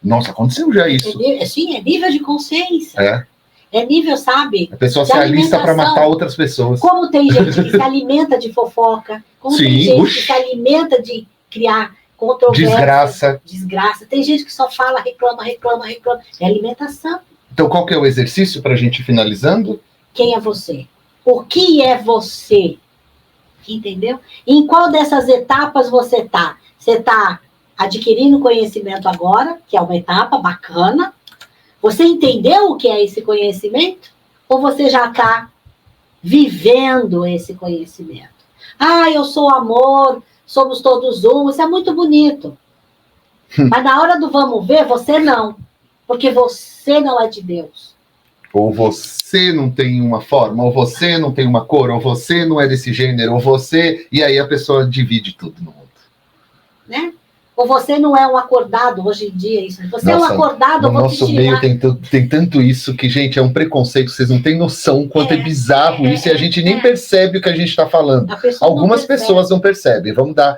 Nossa, aconteceu já isso. Sim, é nível de consciência. É nível, sabe? A pessoa se alista para matar outras pessoas. Como tem gente que se alimenta de fofoca, como tem gente que se alimenta de criar controvérsia. Desgraça. Tem gente que só fala, reclama. É alimentação. Então, qual que é o exercício para a gente ir finalizando? Quem é você? O que é você? Entendeu? Em qual dessas etapas você está? Você está adquirindo conhecimento agora, que é uma etapa bacana. Você entendeu o que é esse conhecimento? Ou você já está vivendo esse conhecimento? Eu sou amor, somos todos um. Isso é muito bonito. Mas na hora do vamos ver, você não. Porque você não é de Deus. Ou você não tem uma forma, ou você não tem uma cor, ou você não é desse gênero, ou você... E aí a pessoa divide tudo no mundo. Né? Ou você não é um acordado, hoje em dia, isso. Você é um acordado, no nosso meio tem tanto isso que, gente, é um preconceito, vocês não têm noção quanto é bizarro isso, e a gente nem percebe o que a gente está falando. Algumas pessoas não percebem. Vamos dar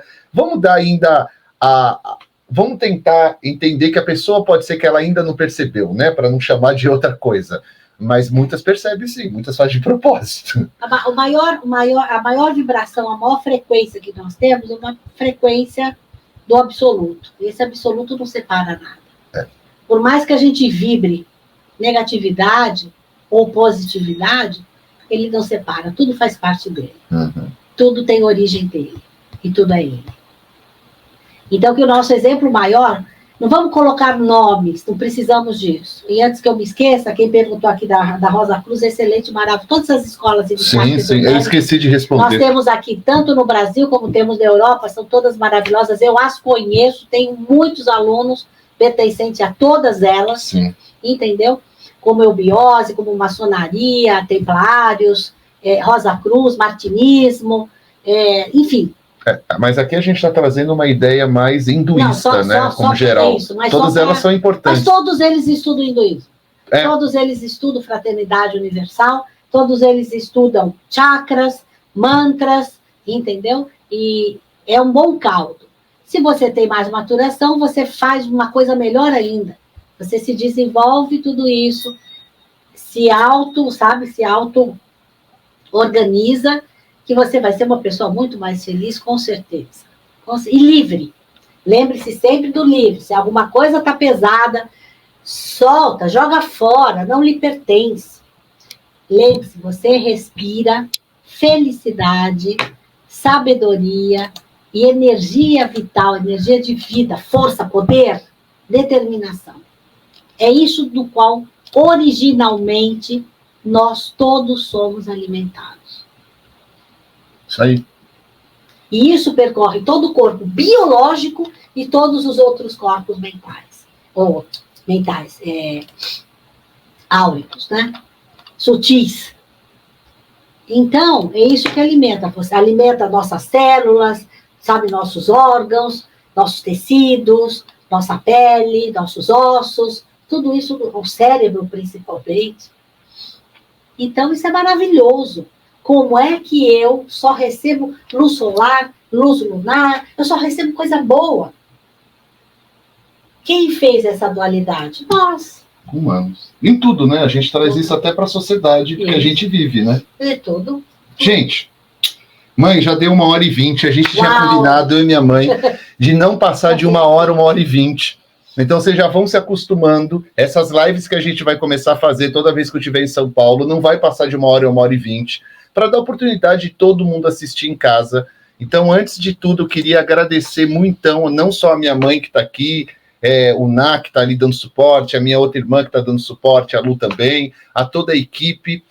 ainda vamos tentar entender que a pessoa pode ser que ela ainda não percebeu, né? Para não chamar de outra coisa. Mas muitas percebem sim, muitas fazem de propósito. A maior vibração, a maior frequência que nós temos é uma frequência do absoluto. Esse absoluto não separa nada. Por mais que a gente vibre negatividade ou positividade, ele não separa. Tudo faz parte dele. Tudo tem origem dele. E tudo é ele. Então, que o nosso exemplo maior, não vamos colocar nomes, não precisamos disso. E antes que eu me esqueça, quem perguntou aqui da Rosa Cruz, excelente, maravilhoso. Todas as escolas... Sim, eu esqueci de responder. Nós temos aqui, tanto no Brasil como temos na Europa, são todas maravilhosas. Eu as conheço, tenho muitos alunos pertencentes a todas elas. Sim. Entendeu? Como eubiose, como maçonaria, templários, Rosa Cruz, martinismo, enfim... Mas aqui a gente está trazendo uma ideia mais hinduísta, como geral. Isso, todas elas são importantes. Mas todos eles estudam hinduísmo. Todos eles estudam fraternidade universal, todos eles estudam chakras, mantras, entendeu? E é um bom caldo. Se você tem mais maturação, você faz uma coisa melhor ainda. Você se desenvolve tudo isso, se auto-organiza, que você vai ser uma pessoa muito mais feliz, com certeza. E livre. Lembre-se sempre do livre. Se alguma coisa está pesada, solta, joga fora, não lhe pertence. Lembre-se, você respira felicidade, sabedoria e energia vital, energia de vida, força, poder, determinação. É isso do qual, originalmente, nós todos somos alimentados. Isso aí. E isso percorre todo o corpo biológico e todos os outros corpos mentais. Ou mentais, áuricos, né? Sutis. Então, é isso que alimenta. Você alimenta nossas células, sabe, nossos órgãos, nossos tecidos, nossa pele, nossos ossos, tudo isso, o cérebro principalmente. Então, isso é maravilhoso. Como é que eu só recebo luz solar, luz lunar, eu só recebo coisa boa? Quem fez essa dualidade? Nós. Humanos. Em tudo, né? A gente traz isso até para a sociedade que a gente vive, né? É tudo. Gente, mãe, já deu 1h20, a gente tinha combinado, eu e minha mãe, de não passar de 1h, 1h20. Então, vocês já vão se acostumando. Essas lives que a gente vai começar a fazer toda vez que eu estiver em São Paulo, não vai passar de 1h, 1h20, para dar oportunidade de todo mundo assistir em casa. Então, antes de tudo, eu queria agradecer muitão, não só a minha mãe que está aqui, o Ná, que está ali dando suporte, a minha outra irmã que está dando suporte, a Lu também, a toda a equipe,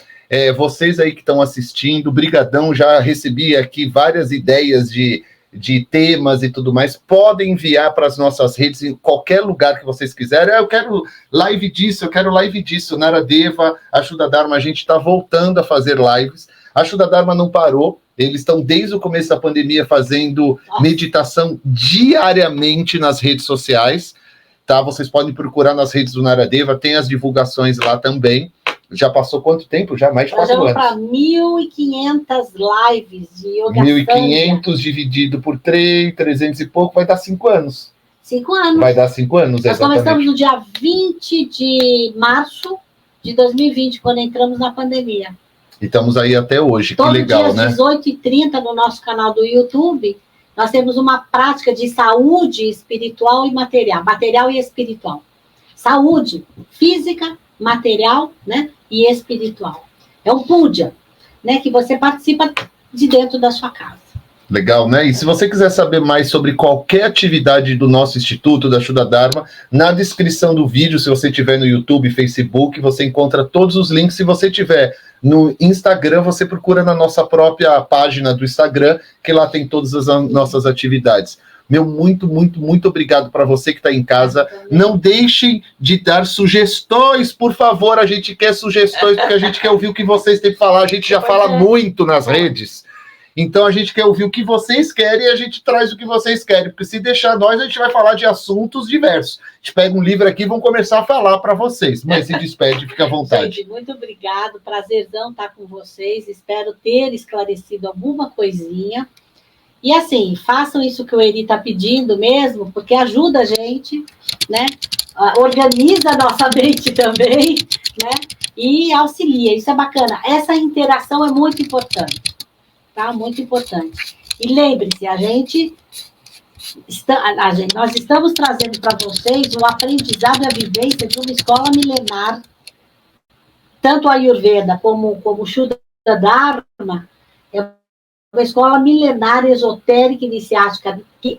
vocês aí que estão assistindo, brigadão, já recebi aqui várias ideias de temas e tudo mais, podem enviar para as nossas redes, em qualquer lugar que vocês quiserem. Eu quero live disso, Naradeva, Ajuda Dharma, a gente está voltando a fazer lives, a Ajuda Dharma não parou, eles estão desde o começo da pandemia fazendo meditação diariamente nas redes sociais, tá? Vocês podem procurar nas redes do Naradeva, tem as divulgações lá também. Já passou quanto tempo? Já mais de 4 anos. Já vamos para 1.500 lives de yoga. 1.500 dividido por 300 e pouco, vai dar 5 anos. 5 anos. Vai dar 5 anos, Nós exatamente. começamos no dia 20 de março de 2020, quando entramos na pandemia. E estamos aí até hoje, todo que legal, dia, né? às 18h30, no nosso canal do YouTube, nós temos uma prática de saúde espiritual e material e espiritual. Saúde física, material, né, e espiritual. É um puja, né, que você participa de dentro da sua casa. Legal, né? E se você quiser saber mais sobre qualquer atividade do nosso Instituto, da Ajuda Dharma, na descrição do vídeo, se você tiver no YouTube, Facebook, você encontra todos os links. Se você tiver no Instagram, você procura na nossa própria página do Instagram, que lá tem todas as nossas atividades. Meu muito, muito, muito obrigado para você que está em casa. Não deixem de dar sugestões, por favor. A gente quer sugestões, porque a gente quer ouvir o que vocês têm que falar. A gente já fala muito nas redes. Então a gente quer ouvir o que vocês querem e a gente traz o que vocês querem. Porque se deixar nós, a gente vai falar de assuntos diversos. A gente pega um livro aqui e vamos começar a falar para vocês. Mas se despede, fica à vontade. Gente, muito obrigado. Prazerzão estar com vocês. Espero ter esclarecido alguma coisinha. E assim, façam isso que o Eri está pedindo mesmo, porque ajuda a gente, né? Organiza a nossa mente também, né? E auxilia, isso é bacana. Essa interação é muito importante, tá? Muito importante. E lembre-se, nós estamos trazendo para vocês o aprendizado e a vivência de uma escola milenar, tanto a Ayurveda como o Shuddha Dharma, uma escola milenar, esotérica, iniciática, que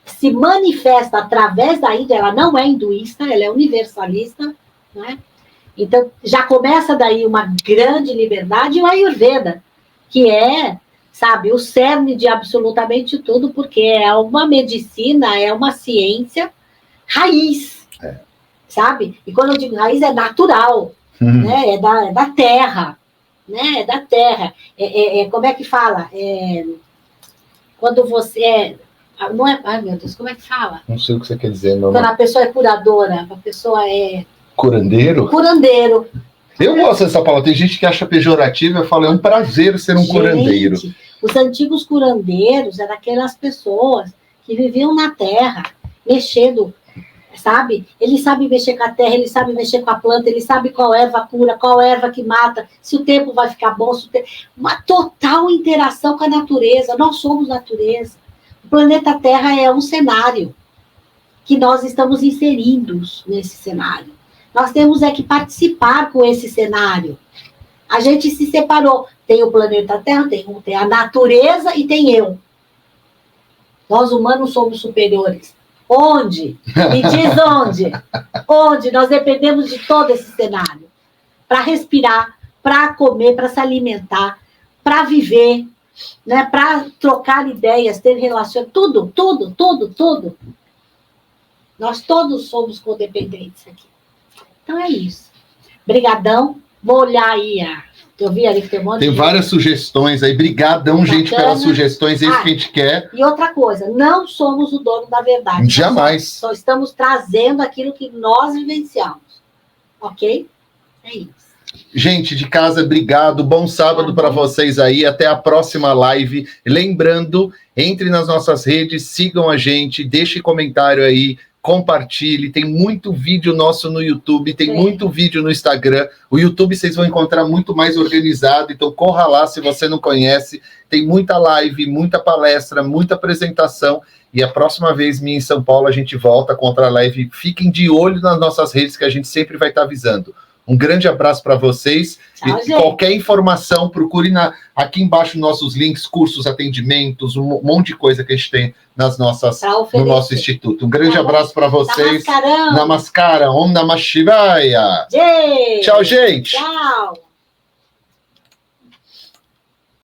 se manifesta através da Índia. Ela não é hinduísta, ela é universalista, né? Então, já começa daí uma grande liberdade, e o Ayurveda, que é, sabe, o cerne de absolutamente tudo, porque é uma medicina, é uma ciência raiz, sabe? E quando eu digo raiz, é natural, né? É da terra, né? É da terra. Como é que fala? Quando você não é, ai meu Deus, como é que fala? Não sei o que você quer dizer, não. Quando a pessoa é curadora, a pessoa é curandeiro? Curandeiro. Eu gosto dessa palavra. Tem gente que acha pejorativa. Eu falo, é um prazer ser um curandeiro. Os antigos curandeiros eram aquelas pessoas que viviam na terra, mexendo, sabe? Ele sabe mexer com a terra, ele sabe mexer com a planta, ele sabe qual erva cura, qual erva que mata, se o tempo vai ficar bom, uma total interação com a natureza. Nós somos natureza. O planeta Terra é um cenário que nós estamos inseridos nesse cenário. Nós temos que participar com esse cenário. A gente se separou. Tem o planeta Terra, tem a natureza e tem eu. Nós humanos somos superiores. Onde? Me diz onde? Onde? Nós dependemos de todo esse cenário. Para respirar, para comer, para se alimentar, para viver, né? Para trocar ideias, ter relações, tudo. Nós todos somos codependentes aqui. Então é isso. Brigadão. Vou olhar aí eu vi ali que tem várias sugestões aí. Brigadão, gente, pelas sugestões. É isso que a gente quer. E outra coisa, não somos o dono da verdade. Jamais. Só estamos trazendo aquilo que nós vivenciamos. Ok? É isso. Gente de casa, obrigado. Bom sábado para vocês aí. Até a próxima live. Lembrando, entre nas nossas redes, sigam a gente, deixe comentário aí, compartilhe. Tem muito vídeo nosso no YouTube, tem muito vídeo no Instagram. O YouTube vocês vão encontrar muito mais organizado, então corra lá se você não conhece. Tem muita live, muita palestra, muita apresentação. E a próxima vez, minha em São Paulo, a gente volta com outra live. Fiquem de olho nas nossas redes, que a gente sempre vai estar avisando. Um grande abraço para vocês. Tchau, e qualquer informação, procure aqui embaixo nossos links, cursos, atendimentos, um monte de coisa que a gente tem no nosso instituto. Um grande abraço para vocês. Namaskaram. Namaskaram. Om Namah Shivaya. Gente. Tchau, gente. Tchau.